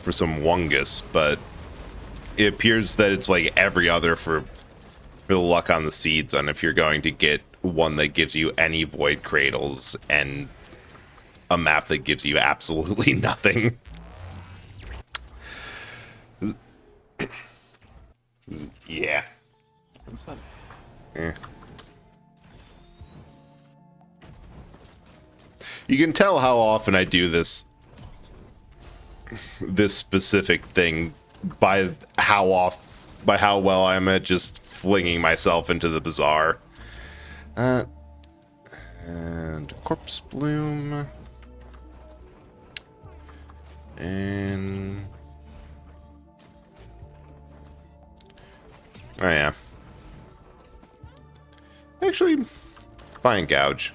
Wungus, but it appears that it's like every other for the luck on the seeds on if you're going to get one that gives you any void cradles and a map that gives you absolutely nothing. Yeah. What's that? Eh. You can tell how often I do this specific thing by how well I'm at just flinging myself into the bazaar. And corpse bloom. And oh yeah. Actually, fine gouge.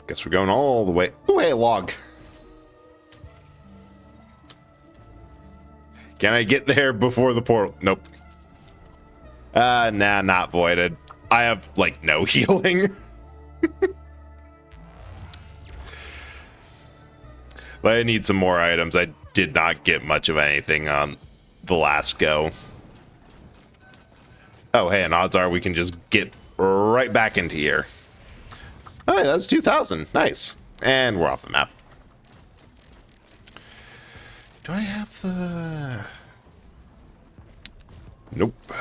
Guess we're going all the way. Oh, hey, log. Can I get there before the portal? Nope. Nah, not voided. I have, like, no healing. But I need some more items. I did not get much of anything on the last go. Oh, hey, and odds are we can just get right back into here. Oh, yeah, that's 2,000. Nice. And we're off the map. Do I have the... Nope.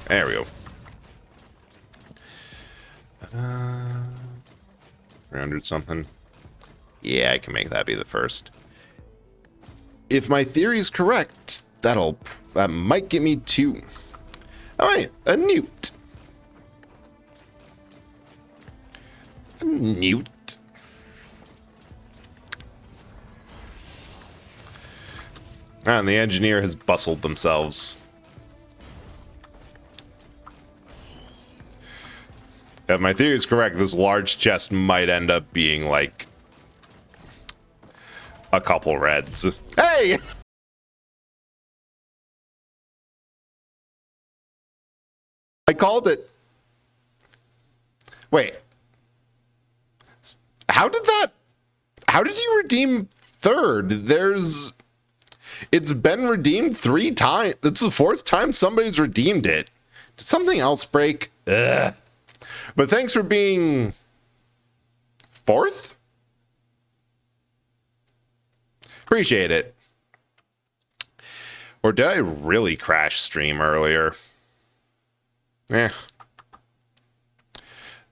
There we go. 300 something. Yeah, I can make that be the first. If my theory is correct, that might get me to... Oh, wait, a newt. A newt. And the engineer has bustled themselves. If my theory is correct, this large chest might end up being like a couple reds. Hey! I called it. Wait. How did you redeem third? It's been redeemed 3 times. It's the 4th time somebody's redeemed it. Did something else break? Ugh. But thanks for being 4th? Appreciate it. Or did I really crash stream earlier? Oh,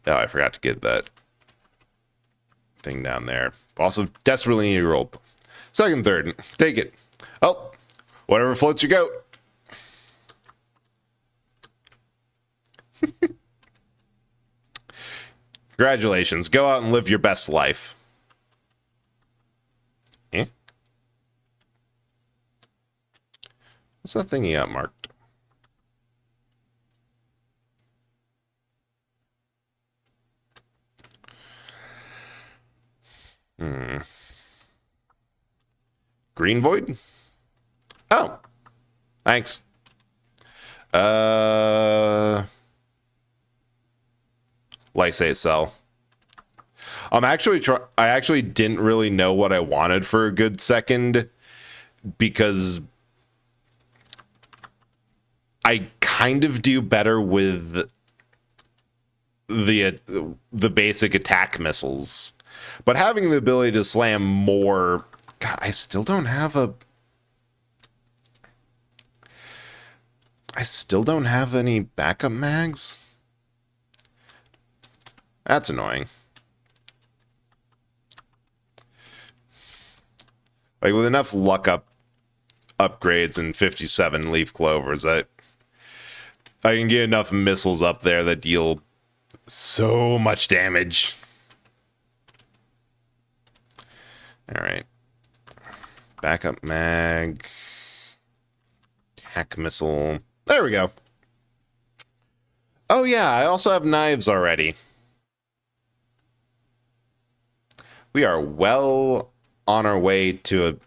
I forgot to get that thing down there. Also, desperately need a roll. 2nd, 3rd. Take it. Oh, whatever floats your goat. Congratulations. Go out and live your best life. Eh? What's that thing you got marked? Green void? Oh. Thanks. Lysate cell. I actually didn't really know what I wanted for a good second because I kind of do better with the basic attack missiles. But having the ability to slam more... God, I still don't have any backup mags? That's annoying. Like, with enough luck upgrades and 57 leaf clovers, I can get enough missiles up there that deal so much damage. Alright. Backup mag. Attack missile. There we go. Oh yeah, I also have knives already. We are well on our way to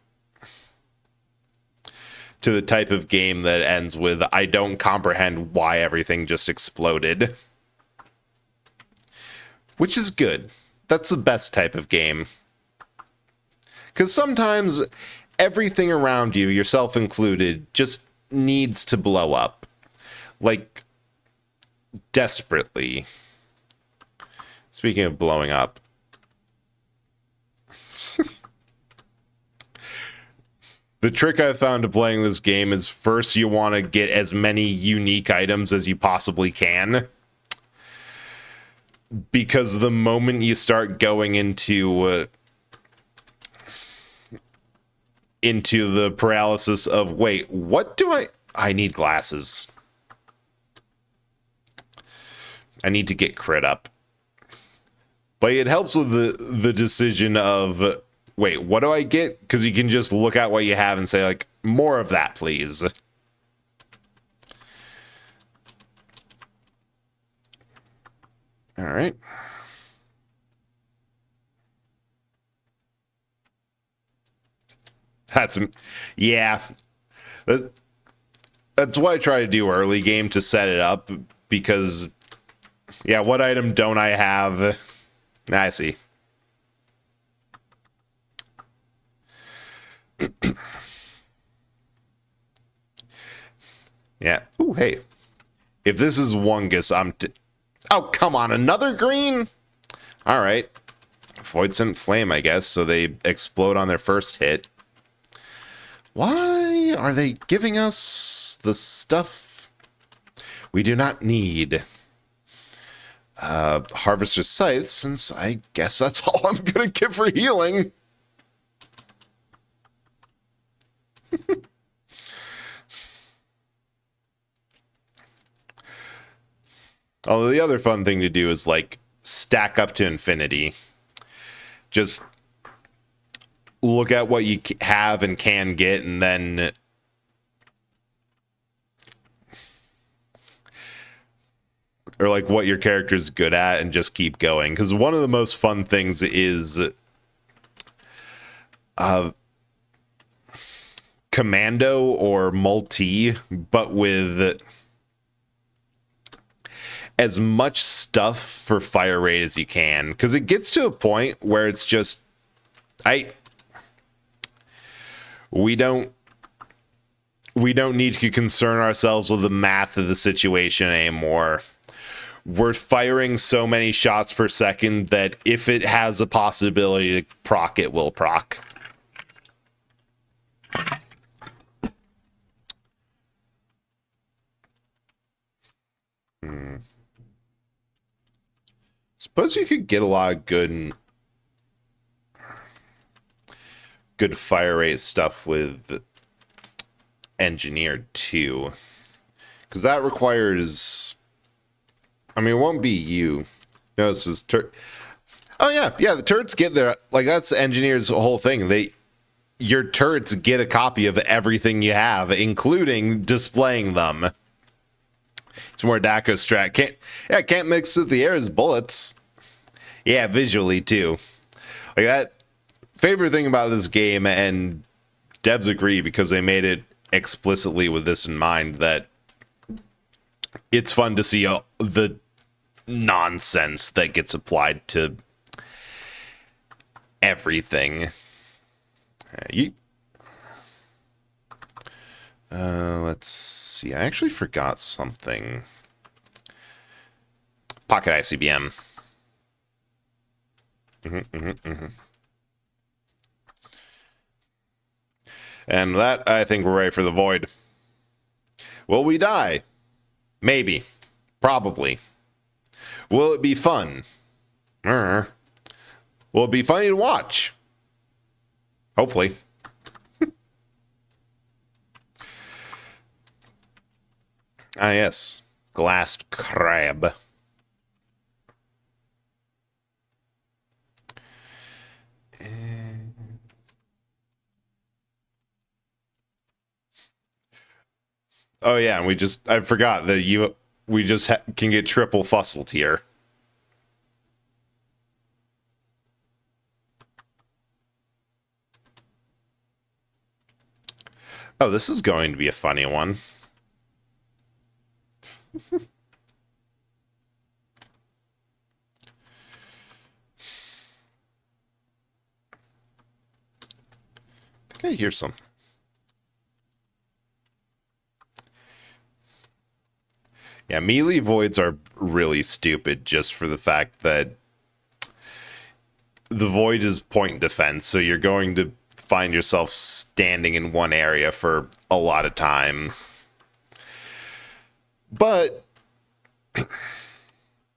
the type of game that ends with, I don't comprehend why everything just exploded. Which is good. That's the best type of game. Because sometimes everything around you, yourself included, just needs to blow up. Like, desperately. Speaking of blowing up. The trick I've found to playing this game is first you want to get as many unique items as you possibly can. Because the moment you start going into the paralysis of, wait, what do I need glasses. I need to get crit up. But it helps with the decision of, wait, what do I get? Because you can just look at what you have and say, like, more of that, please. All right. Yeah. That's what I try to do early game to set it up, because, yeah, what item don't I have? I see. Yeah. Ooh, hey. If this is Wungus, oh, come on, another green? All right. Voidsent Flame, I guess, so they explode on their first hit. Why are they giving us the stuff? We do not need Harvester's Scythe, since I guess that's all I'm going to give for healing. Although the other fun thing to do is, like, stack up to infinity. Just look at what you have and can get, and then or like what your character's good at, and just keep going. Because one of the most fun things is commando or multi, but with as much stuff for fire rate as you can, because it gets to a point where it's just we don't need to concern ourselves with the math of the situation anymore. We're firing so many shots per second that if it has a possibility to proc, it will proc. Suppose you could get a lot of good fire rate stuff with engineered too, because that requires, I mean, it won't be you. No, this is oh yeah, the turrets get there. Like, that's engineer's whole thing. Your turrets get a copy of everything you have, including displaying them. It's more DACO strat. Can't mix with the air's bullets. Yeah, visually too. Like, that favorite thing about this game, and devs agree because they made it explicitly with this in mind, that it's fun to see the nonsense that gets applied to everything. Let's see. I actually forgot something. Pocket ICBM. And that, I think we're ready for the void. Will we die? Maybe. Probably. Will it be fun? Will it be funny to watch? Hopefully. Ah, yes. Glassed crab. Oh yeah, and I forgot that we just can get triple fussled here. Oh, this is going to be a funny one. I think I hear some. Yeah, melee voids are really stupid just for the fact that the void is point defense, so you're going to find yourself standing in one area for a lot of time. But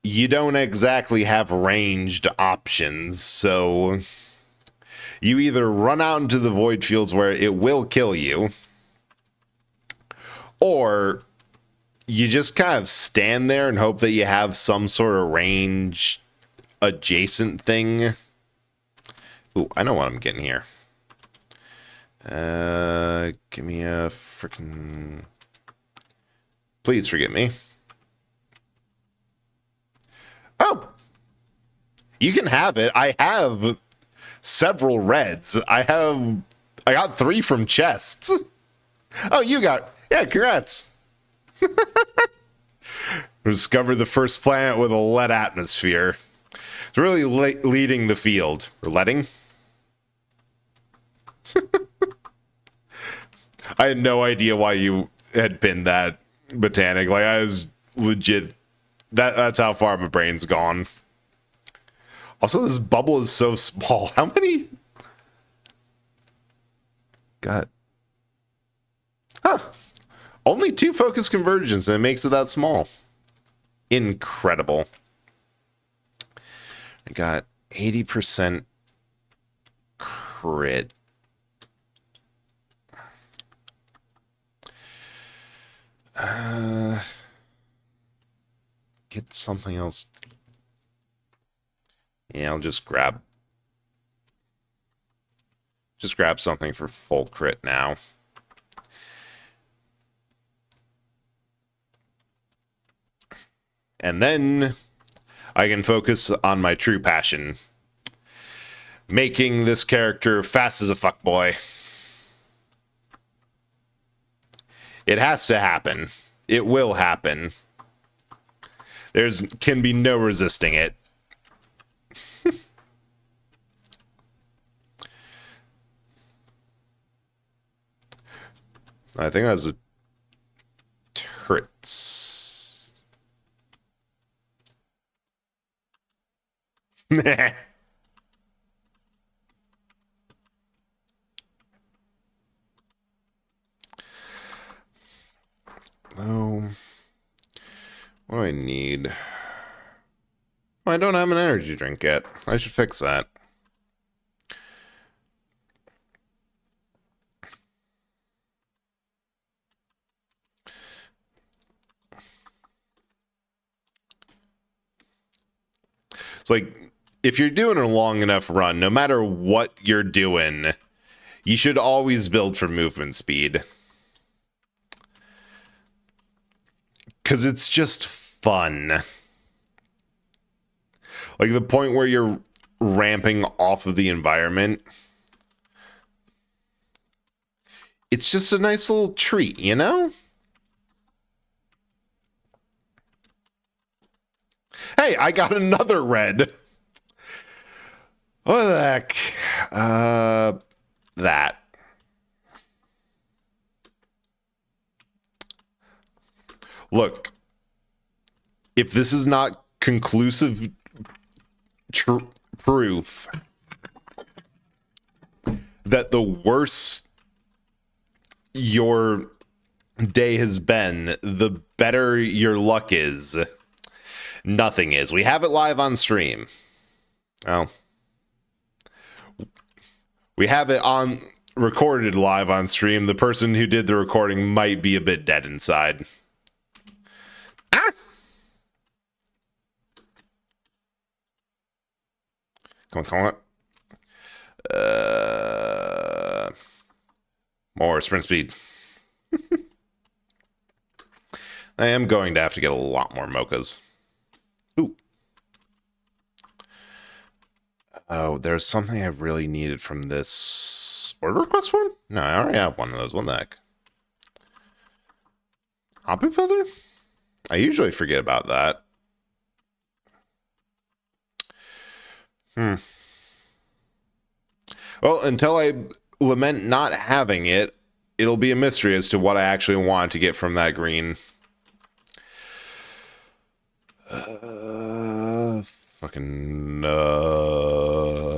you don't exactly have ranged options, so you either run out into the void fields where it will kill you, or you just kind of stand there and hope that you have some sort of range adjacent thing. Ooh, I know what I'm getting here. Give me a freaking... Please forget me. Oh! You can have it. I have several reds. I got 3 from chests. Oh, you got... Yeah, congrats. Discovered the first planet with a lead atmosphere. It's really leading the field. Or letting? I had no idea why you had pinned that, Botanic. Like, I was legit... That's how far my brain's gone. Also, this bubble is so small. How many... God. Huh. Only 2 focus conversions, and it makes it that small. Incredible. I got 80% crit. Get something else. Yeah, I'll just grab something for full crit now. And then I can focus on my true passion. Making this character fast as a fuckboy. It has to happen. It will happen. Can be no resisting it. I think that was a turrets. Oh, what do I need? I don't have an energy drink yet. I should fix that. It's like, if you're doing a long enough run, no matter what you're doing, you should always build for movement speed. Because it's just fun. Like the point where you're ramping off of the environment. It's just a nice little treat, you know? Hey, I got another red. What the heck? That. Look, if this is not conclusive proof that the worse your day has been, the better your luck is, nothing is. We have it live on stream. Oh. We have it on recorded live on stream. The person who did the recording might be a bit dead inside. Ah! Come on. More sprint speed. I am going to have to get a lot more mochas. Ooh. Oh, there's something I really needed from this order request form? No, I already have one of those. What the heck? Hopping feather? I usually forget about that. Well, until I lament not having it, it'll be a mystery as to what I actually want to get from that green. Fucking oh,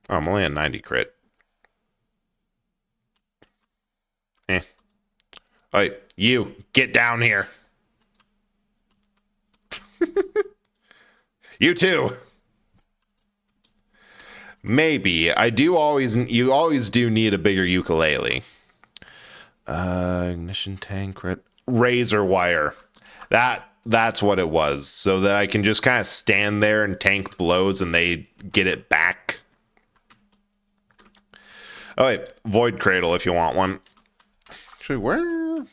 I'm only at 90 crit. Alright, you get down here. You too. Maybe. You always do need a bigger ukulele. Ignition tank, razor wire. That's what it was. So that I can just kind of stand there and tank blows and they get it back. Oh wait, void cradle if you want one. Actually, where?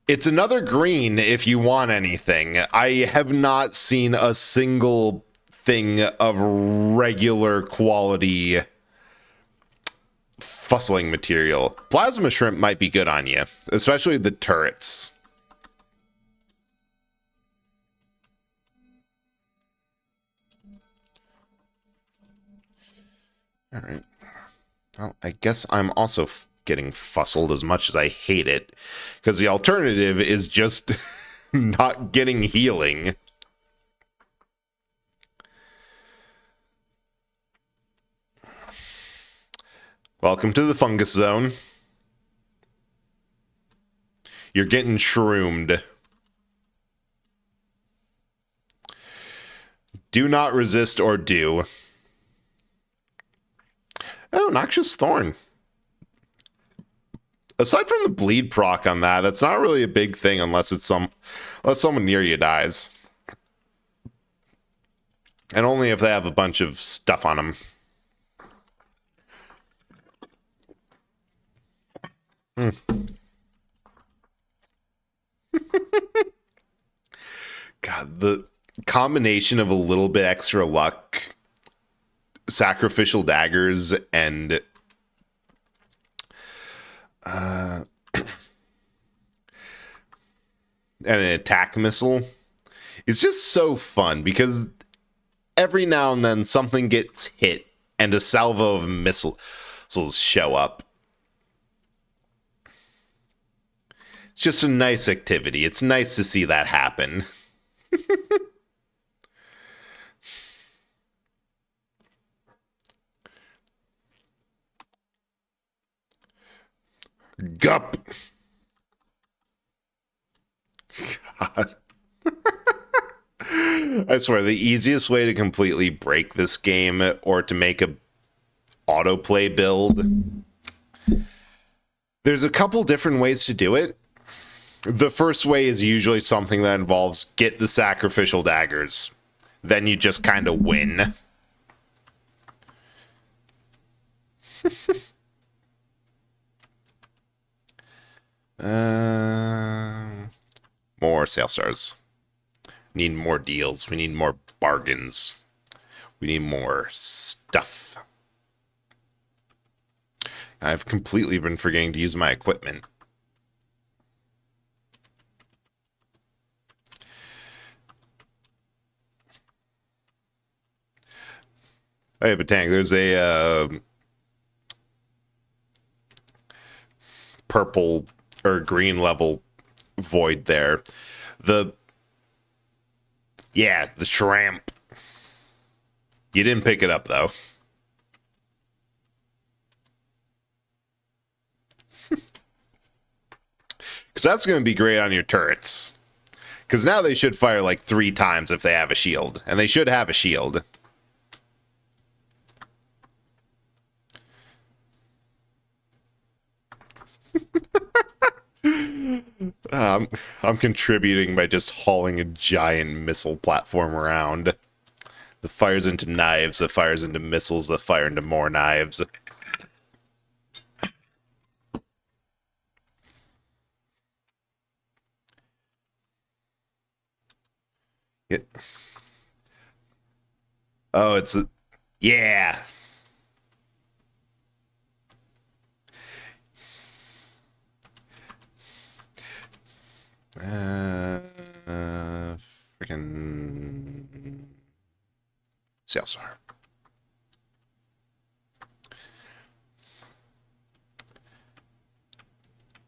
It's another green if you want anything. I have not seen a single thing of regular quality fussling material. Plasma shrimp might be good on you, especially the turrets. All right. Well, I guess I'm also getting fussled as much as I hate it, because the alternative is just not getting healing. Welcome to the fungus zone. You're getting shroomed. Do not resist or do. Oh, Noxious Thorn. Aside from the bleed proc on that, that's not really a big thing unless someone near you dies. And only if they have a bunch of stuff on them. God, the combination of a little bit extra luck, sacrificial daggers, and an attack missile is just so fun because every now and then something gets hit and a salvo of missiles show up. It's just a nice activity. It's nice to see that happen. Gup. God. I swear, the easiest way to completely break this game or to make a autoplay build, there's a couple different ways to do it. The first way is usually something that involves get the sacrificial daggers. Then you just kind of win. More sale stars. Need more deals. We need more bargains. We need more stuff. I've completely been forgetting to use my equipment. Hey, but Tank, there's a purple or green level void there. The shrimp. You didn't pick it up, though. Because that's going to be great on your turrets. Because now they should fire like 3 times if they have a shield. And they should have a shield. I'm contributing by just hauling a giant missile platform around. That fires into knives, that fires into missiles, that fire into more knives. Oh, it's a... Yeah! Freaking Salesar.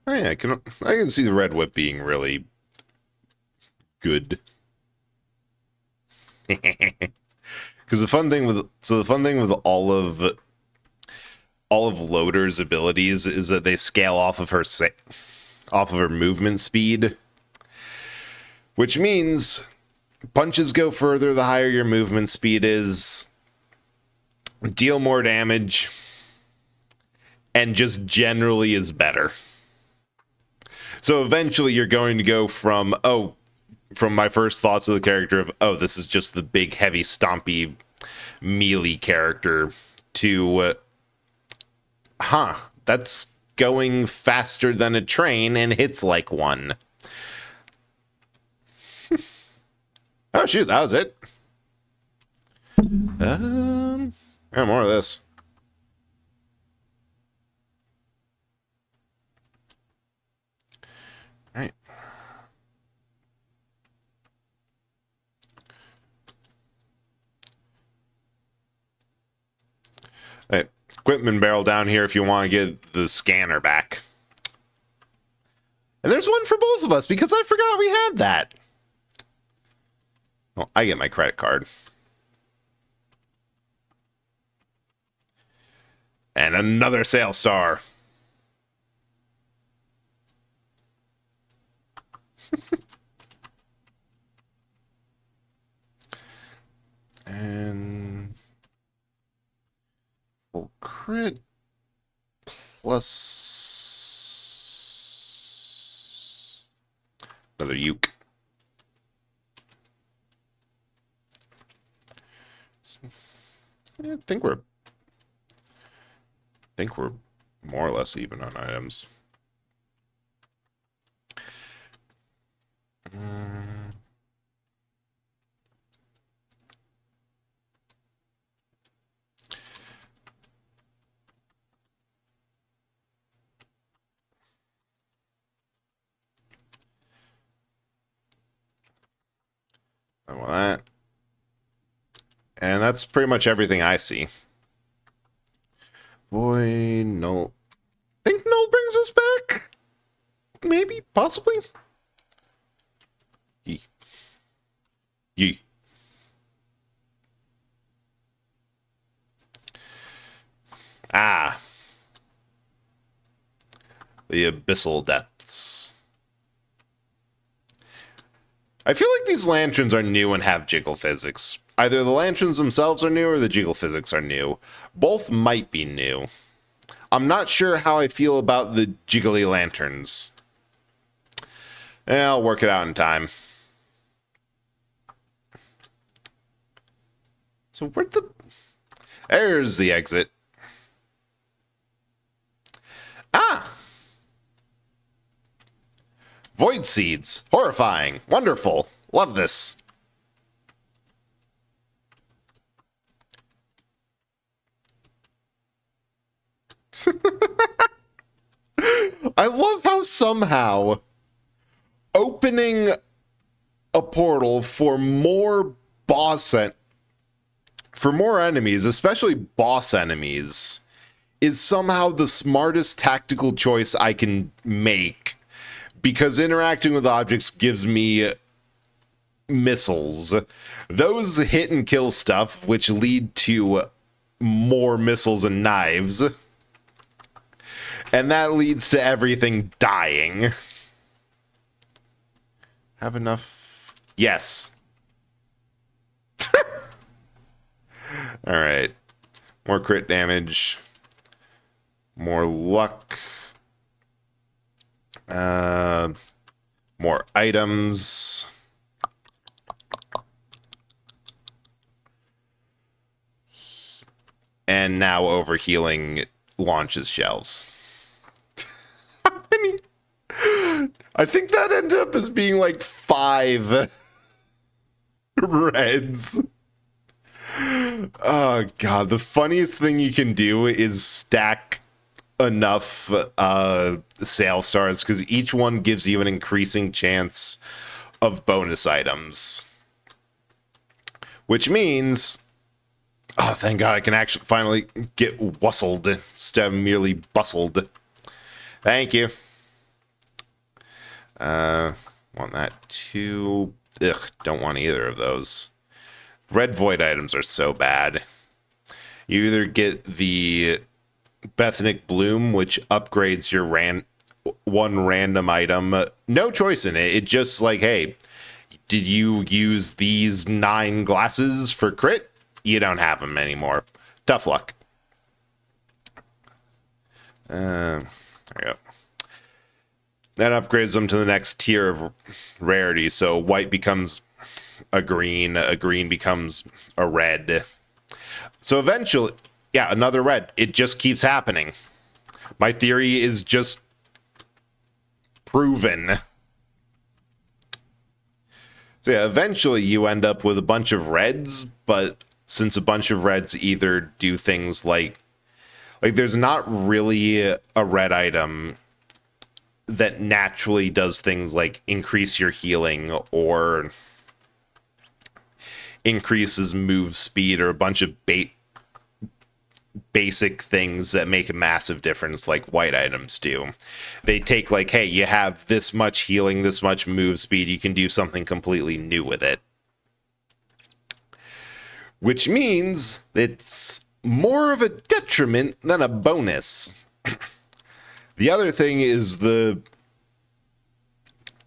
Oh yeah, I can see the red whip being really good. Because the fun thing with all of Loader's abilities is that they scale off of her movement speed, which means punches go further the higher your movement speed is, deal more damage, and just generally is better. So eventually you're going to go from my first thoughts of the character of, this is just the big, heavy, stompy, melee character, to, that's going faster than a train and hits like one. Oh, shoot, that was it. Yeah, more of this. All right. Hey, equipment barrel down here if you want to get the scanner back. And there's one for both of us because I forgot we had that. Well, I get my credit card. And another sale star. And full crit plus another uke. I think we're more or less even on items. I want that. And that's pretty much everything I see. Boy, no. I think no brings us back? Maybe, possibly? Yee. Yee. Ah. The abyssal depths. I feel like these lanterns are new and have jiggle physics. Either the lanterns themselves are new or the jiggle physics are new. Both might be new. I'm not sure how I feel about the jiggly lanterns. I'll work it out in time. So where'd the... There's the exit. Ah! Void seeds. Horrifying. Wonderful. Love this. I love how somehow opening a portal for more for more enemies, especially boss enemies, is somehow the smartest tactical choice I can make, because interacting with objects gives me missiles. Those hit and kill stuff, which lead to more missiles and knives. And that leads to everything dying. Have enough? Yes. Alright. More crit damage. More luck. More items. And now overhealing launches shells. I think that ended up as being like 5 reds. Oh god, the funniest thing you can do is stack enough sale stars, because each one gives you an increasing chance of bonus items. Which means, oh thank god, I can actually finally get wustled instead of merely bustled. Thank you. Want that too. Ugh, don't want either of those. Red void items are so bad. You either get the Bethanic Bloom, which upgrades your one random item. No choice in it. It just like, hey, did you use these 9 glasses for crit? You don't have them anymore. Tough luck. There you go. That upgrades them to the next tier of rarity. So white becomes a green becomes a red. So eventually, yeah, another red. It just keeps happening. My theory is just proven. So yeah, eventually you end up with a bunch of reds, but since a bunch of reds either do things like there's not really a red item that naturally does things like increase your healing or increases move speed or a bunch of basic things that make a massive difference like white items do. They take like, hey, you have this much healing, this much move speed, you can do something completely new with it. Which means it's more of a detriment than a bonus. The other thing is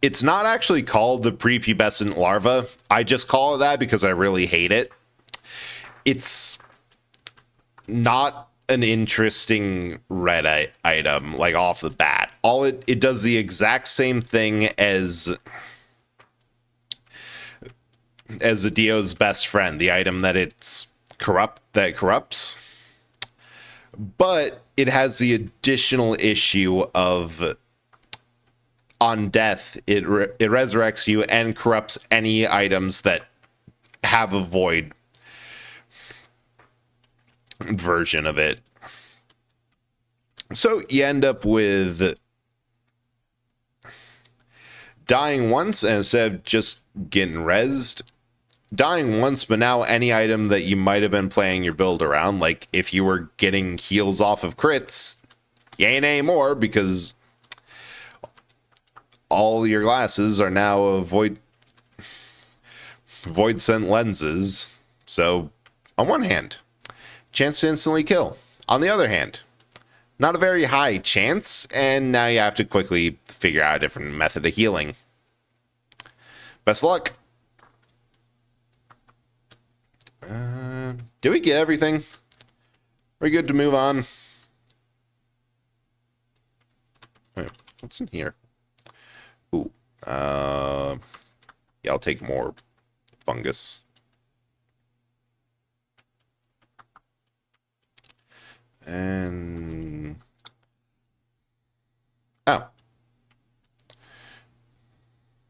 it's not actually called the prepubescent larva. I just call it that because I really hate it. It's not an interesting red item, like off the bat. It does the exact same thing as the Dio's best friend, the item that corrupts. But it has the additional issue of on death, it resurrects you and corrupts any items that have a void version of it. So you end up with dying once, and instead of just getting rezzed, dying once, but now any item that you might have been playing your build around, like if you were getting heals off of crits, you ain't anymore because all your glasses are now void scent lenses. So on one hand, chance to instantly kill. On the other hand, not a very high chance, and now you have to quickly figure out a different method of healing. Best luck. Did we get everything? Are we good to move on? Right, what's in here? Ooh. Yeah, I'll take more fungus. And... oh.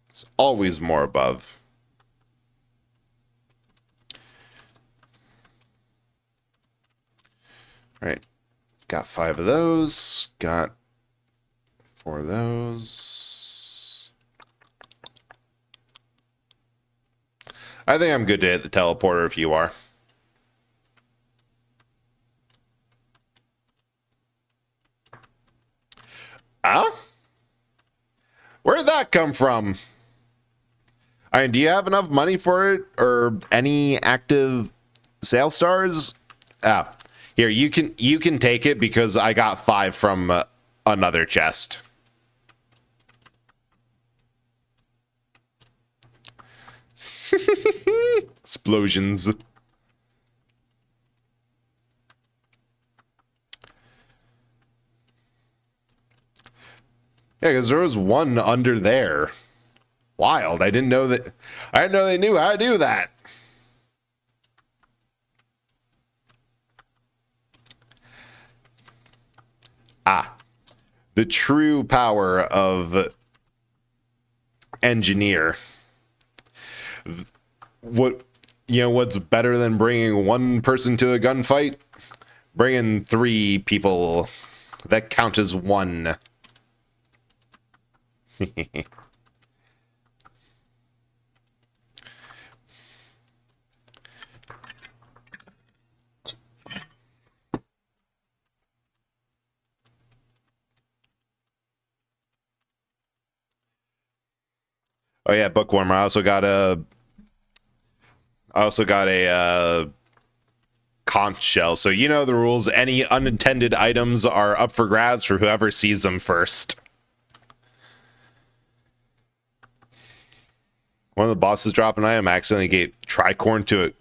It's always more above. Right. Got 5 of those. Got 4 of those. I think I'm good to hit the teleporter if you are. Huh? Where'd that come from? I mean, do you have enough money for it or any active sale stars? Ah, here, you can take it because I got 5 from another chest. Explosions. Yeah, because there was one under there. Wild. I didn't know they knew how to do that. Ah. The true power of engineer. What's better than bringing one person to a gunfight? Bringing 3 people that count as one. Oh yeah, bookworm. I also got a conch shell. So you know the rules. Any unintended items are up for grabs for whoever sees them first. One of the bosses dropped an item, accidentally gave tricorn to it.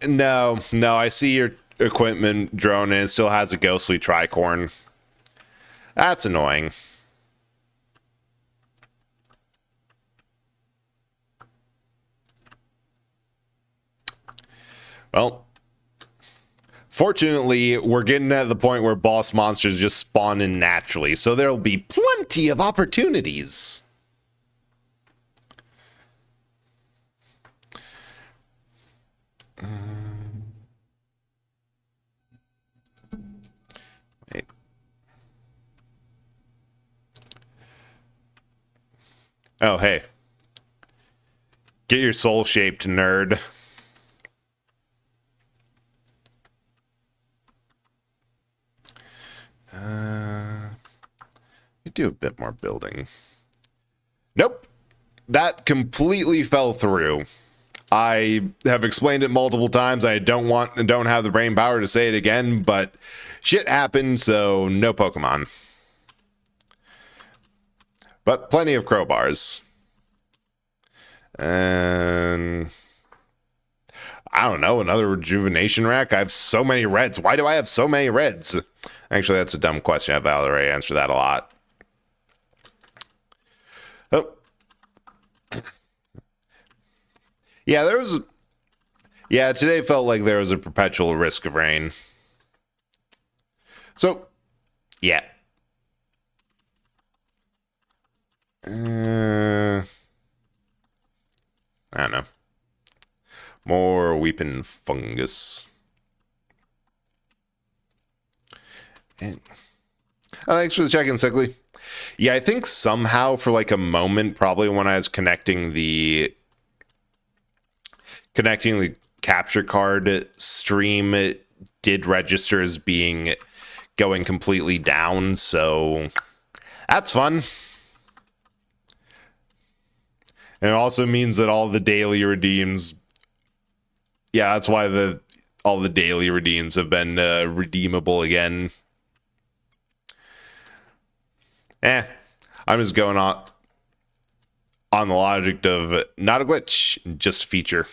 No, I see your equipment drone and it still has a ghostly tricorn. That's annoying. Well, fortunately, we're getting at the point where boss monsters just spawn in naturally, so there'll be plenty of opportunities. Wait. Oh, hey. Get your soul-shaped, nerd. We do a bit more building. Nope. That completely fell through. I have explained it multiple times. I don't have the brain power to say it again, but shit happened, so no Pokemon. But plenty of crowbars. And I don't know, another rejuvenation rack? I have so many reds. Why do I have so many reds? Actually, that's a dumb question. I've already answered that a lot. Oh. Yeah, today felt like there was a perpetual risk of rain. So, yeah. I don't know. More weeping fungus. And thanks for the check-in, Sickly. Yeah, I think somehow for like a moment, probably when I was connecting the capture card stream, it did register as going completely down, so that's fun. And it also means that all the daily redeems, yeah, that's why all the daily redeems have been redeemable again. I'm just going on the logic of not a glitch, just feature.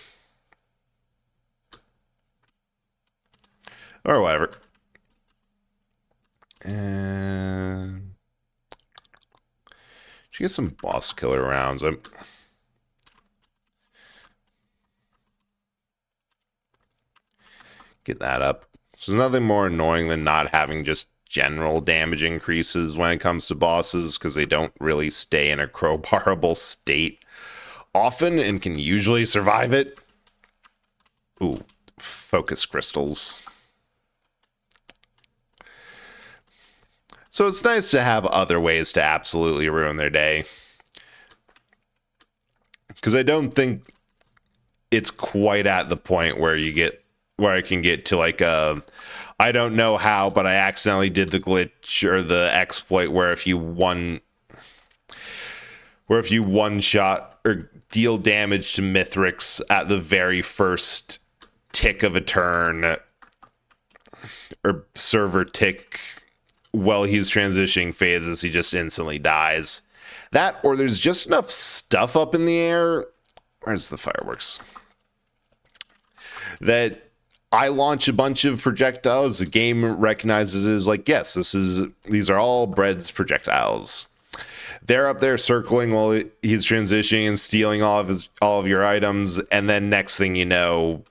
Or whatever. And should get some boss killer rounds. Get that up. So there's nothing more annoying than not having just general damage increases when it comes to bosses, because they don't really stay in a crowbarable state often and can usually survive it. Ooh, focus crystals. So it's nice to have other ways to absolutely ruin their day. Because I don't think it's quite at the point where I can get to like I don't know how, but I accidentally did the glitch or the exploit where if you one shot or deal damage to Mithrix at the very first tick of a turn or server tick while he's transitioning phases, he just instantly dies. That, or there's just enough stuff up in the air. Where's the fireworks? That I launch a bunch of projectiles. The game recognizes it as like, yes, these are all Bread's projectiles. They're up there circling while he's transitioning and stealing all of your items, and then next thing you know,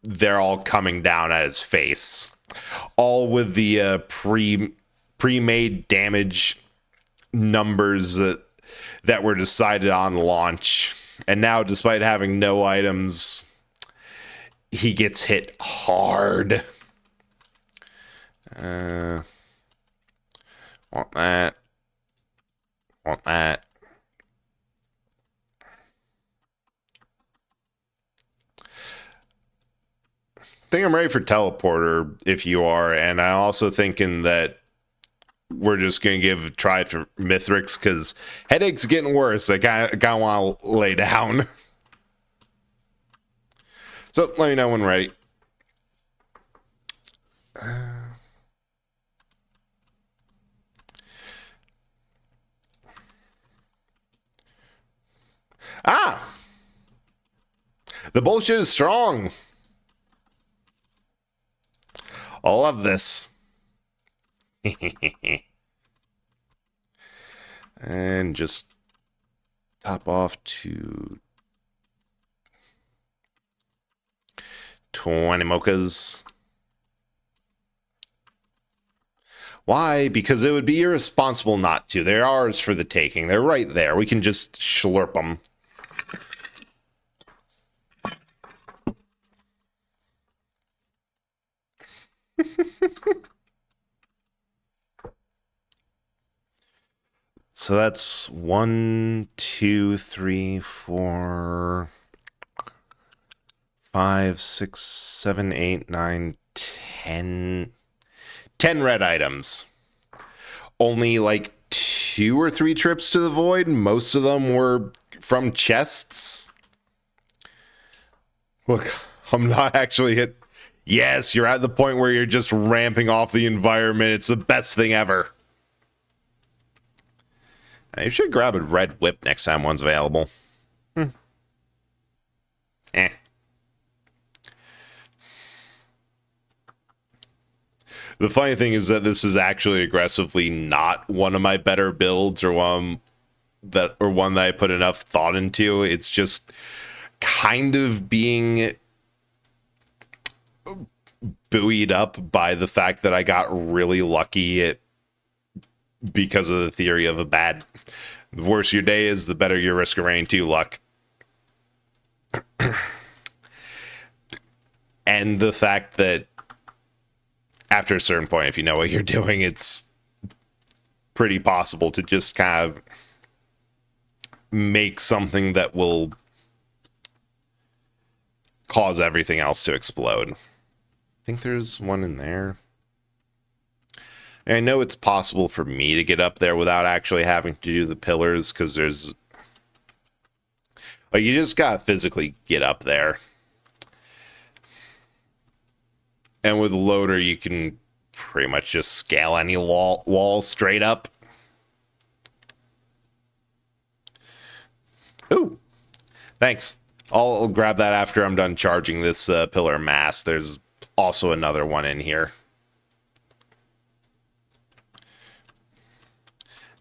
they're all coming down at his face, all with the pre-made damage numbers that were decided on launch. And now, despite having no items, he gets hit hard. Want that. Want that. I think I'm ready for teleporter if you are, and I'm also thinking that we're just going to give a try for Mithrix because headache's getting worse. I kind of want to lay down. So let me know when ready. The bullshit is strong. I love this. And just top off to 20 mochas. Why? Because it would be irresponsible not to. They're ours for the taking. They're right there. We can just slurp them. So that's 1, 2, 3, 4, 5, 6, 7, 8, 9, 10. 10 red items. Only like 2 or 3 trips to the void. Most of them were from chests. Look, I'm not actually hit. Yes, you're at the point where you're just ramping off the environment. It's the best thing ever. You should grab a red whip next time one's available. Eh. The funny thing is that this is actually aggressively not one of my better builds or one that I put enough thought into. It's just kind of being buoyed up by the fact that I got really lucky because of the theory of the worse your day is, the better your Risk of Rain 2 luck. And the fact that after a certain point, if you know what you're doing, it's pretty possible to just kind of make something that will cause everything else to explode. I think there's one in there. And I know it's possible for me to get up there without actually having to do the pillars, because there's... Like, you just gotta physically get up there. And with the loader, you can pretty much just scale any wall straight up. Ooh, thanks. I'll grab that after I'm done charging this pillar mass. There's also another one in here.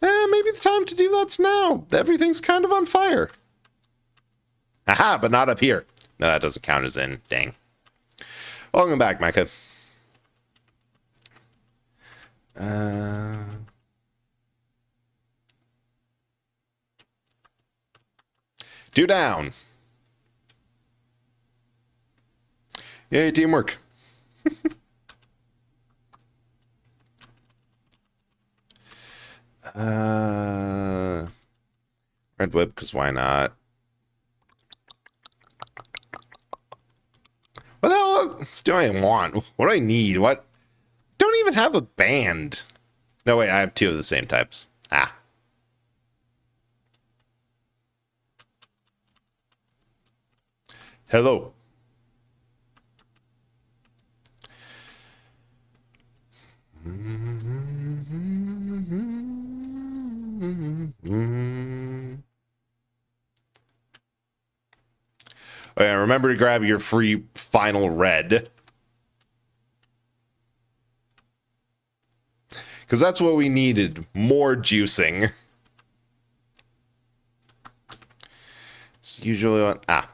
Maybe the time to do that's now. Everything's kind of on fire. Aha, but not up here. No, that doesn't count as in. Dang. Welcome back, Micah. Two down. Yay, teamwork. Red whip, because why not? What the hell do I want? What do I need? What? Don't even have a band. No, wait, I have two of the same types. Ah. Hello. Oh, yeah, remember to grab your free final red. Because that's what we needed. More juicing. It's usually on... Ah.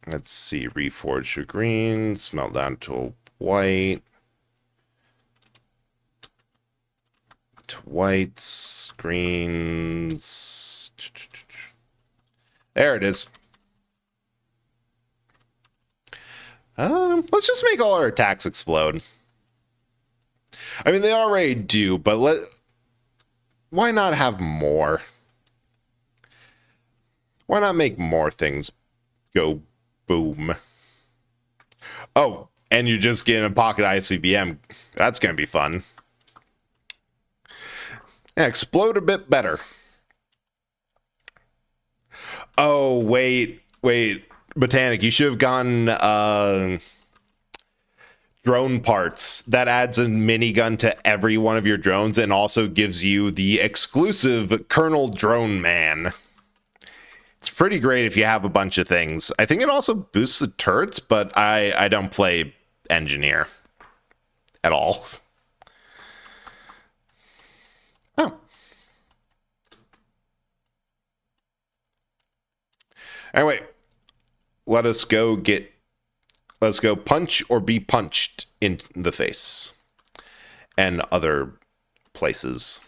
Let's see. Reforge to green. Smelt down to white. To whites. Greens. There it is. Let's just make all our attacks explode. I mean, they already do, but why not have more? Why not make more things go boom? Oh, and you're just getting a pocket ICBM. That's going to be fun. Yeah, explode a bit better. Oh, wait. Botanic, you should have gotten drone parts. That adds a minigun to every one of your drones and also gives you the exclusive Colonel Drone Man. It's pretty great if you have a bunch of things. I think it also boosts the turrets, but I don't play engineer at all. Oh. Anyway, let's go punch or be punched in the face and other places.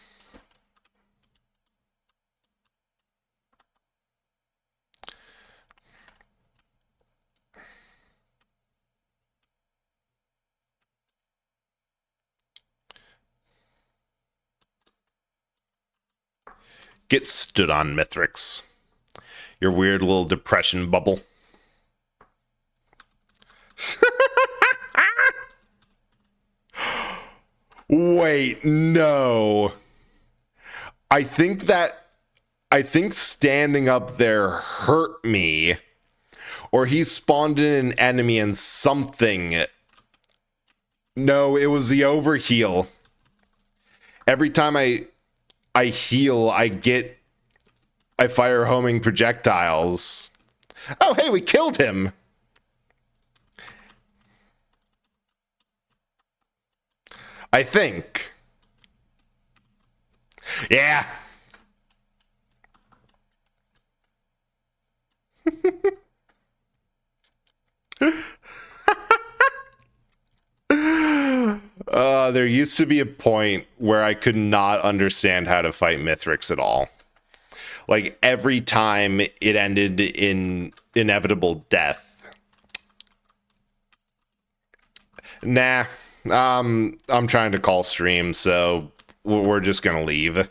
Get stood on, Mithrix. Your weird little depression bubble. Wait, no. I think that I think standing up there hurt me, or he spawned in an enemy and something. No, it was the overheal. Every time I heal, I fire homing projectiles. Oh, hey, we killed him. I think. Yeah. There used to be a point where I could not understand how to fight Mithrix at all. Like, every time it ended in inevitable death. Nah, I'm trying to call stream, so we're just gonna leave.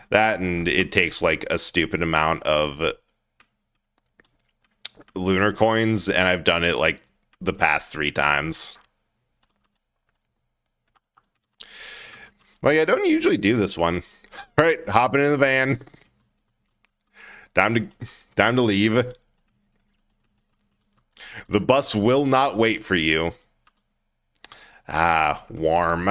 That, and it takes like a stupid amount of lunar coins, and I've done it like the past 3 times. Like, I don't usually do this one. All right, hopping in the van. Time to leave. The bus will not wait for you. Ah, warm.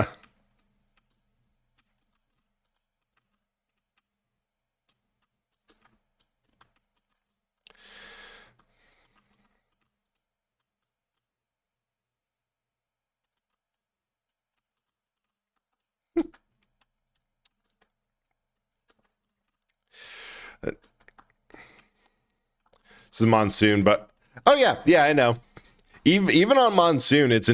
This is monsoon, but oh yeah, I know. Even on monsoon, it's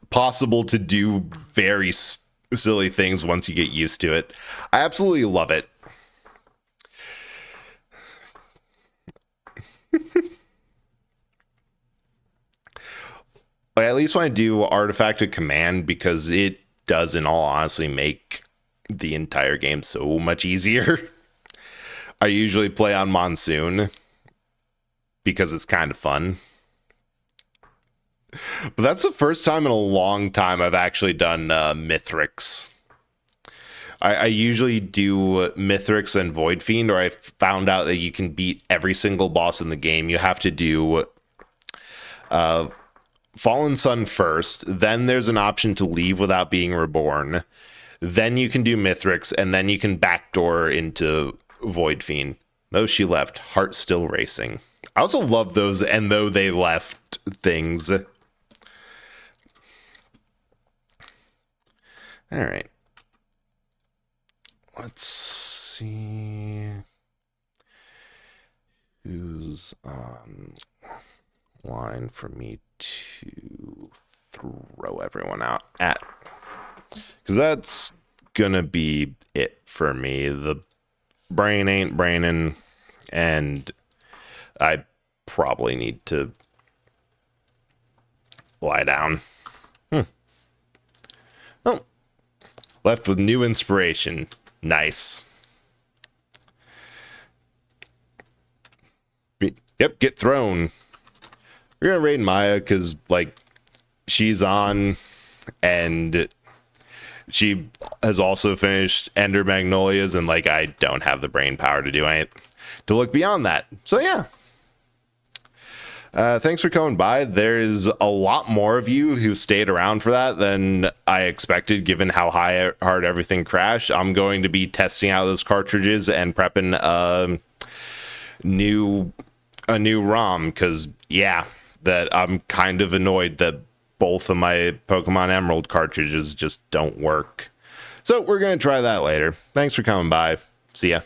possible to do very silly things once you get used to it. I absolutely love it. Like, at least when I do Artifact of Command, because it does, in all honesty, make the entire game so much easier. I usually play on monsoon because it's kind of fun. But that's the first time in a long time I've actually done Mithrix. I usually do Mithrix and Void Fiend, or I found out that you can beat every single boss in the game. You have to do Fallen Sun first, then there's an option to leave without being reborn. Then you can do Mithrix, and then you can backdoor into Void Fiend. Though she left, heart still racing. I also love those "and though they left" things. All right. Let's see who's on line for me to throw everyone out at. Because that's gonna be it for me. The brain ain't braining, and I probably need to lie down. Oh, left with new inspiration. Nice. Yep, get thrown. We're gonna raid Maya because, like, she's on, and she has also finished Ender Magnolias, and like, I don't have the brain power to do anything to look beyond that. So yeah. Thanks for coming by. There's a lot more of you who stayed around for that than I expected, given how hard everything crashed. I'm going to be testing out those cartridges and prepping a new ROM, because yeah, that I'm kind of annoyed that both of my Pokemon Emerald cartridges just don't work. So we're going to try that later. Thanks for coming by. See ya.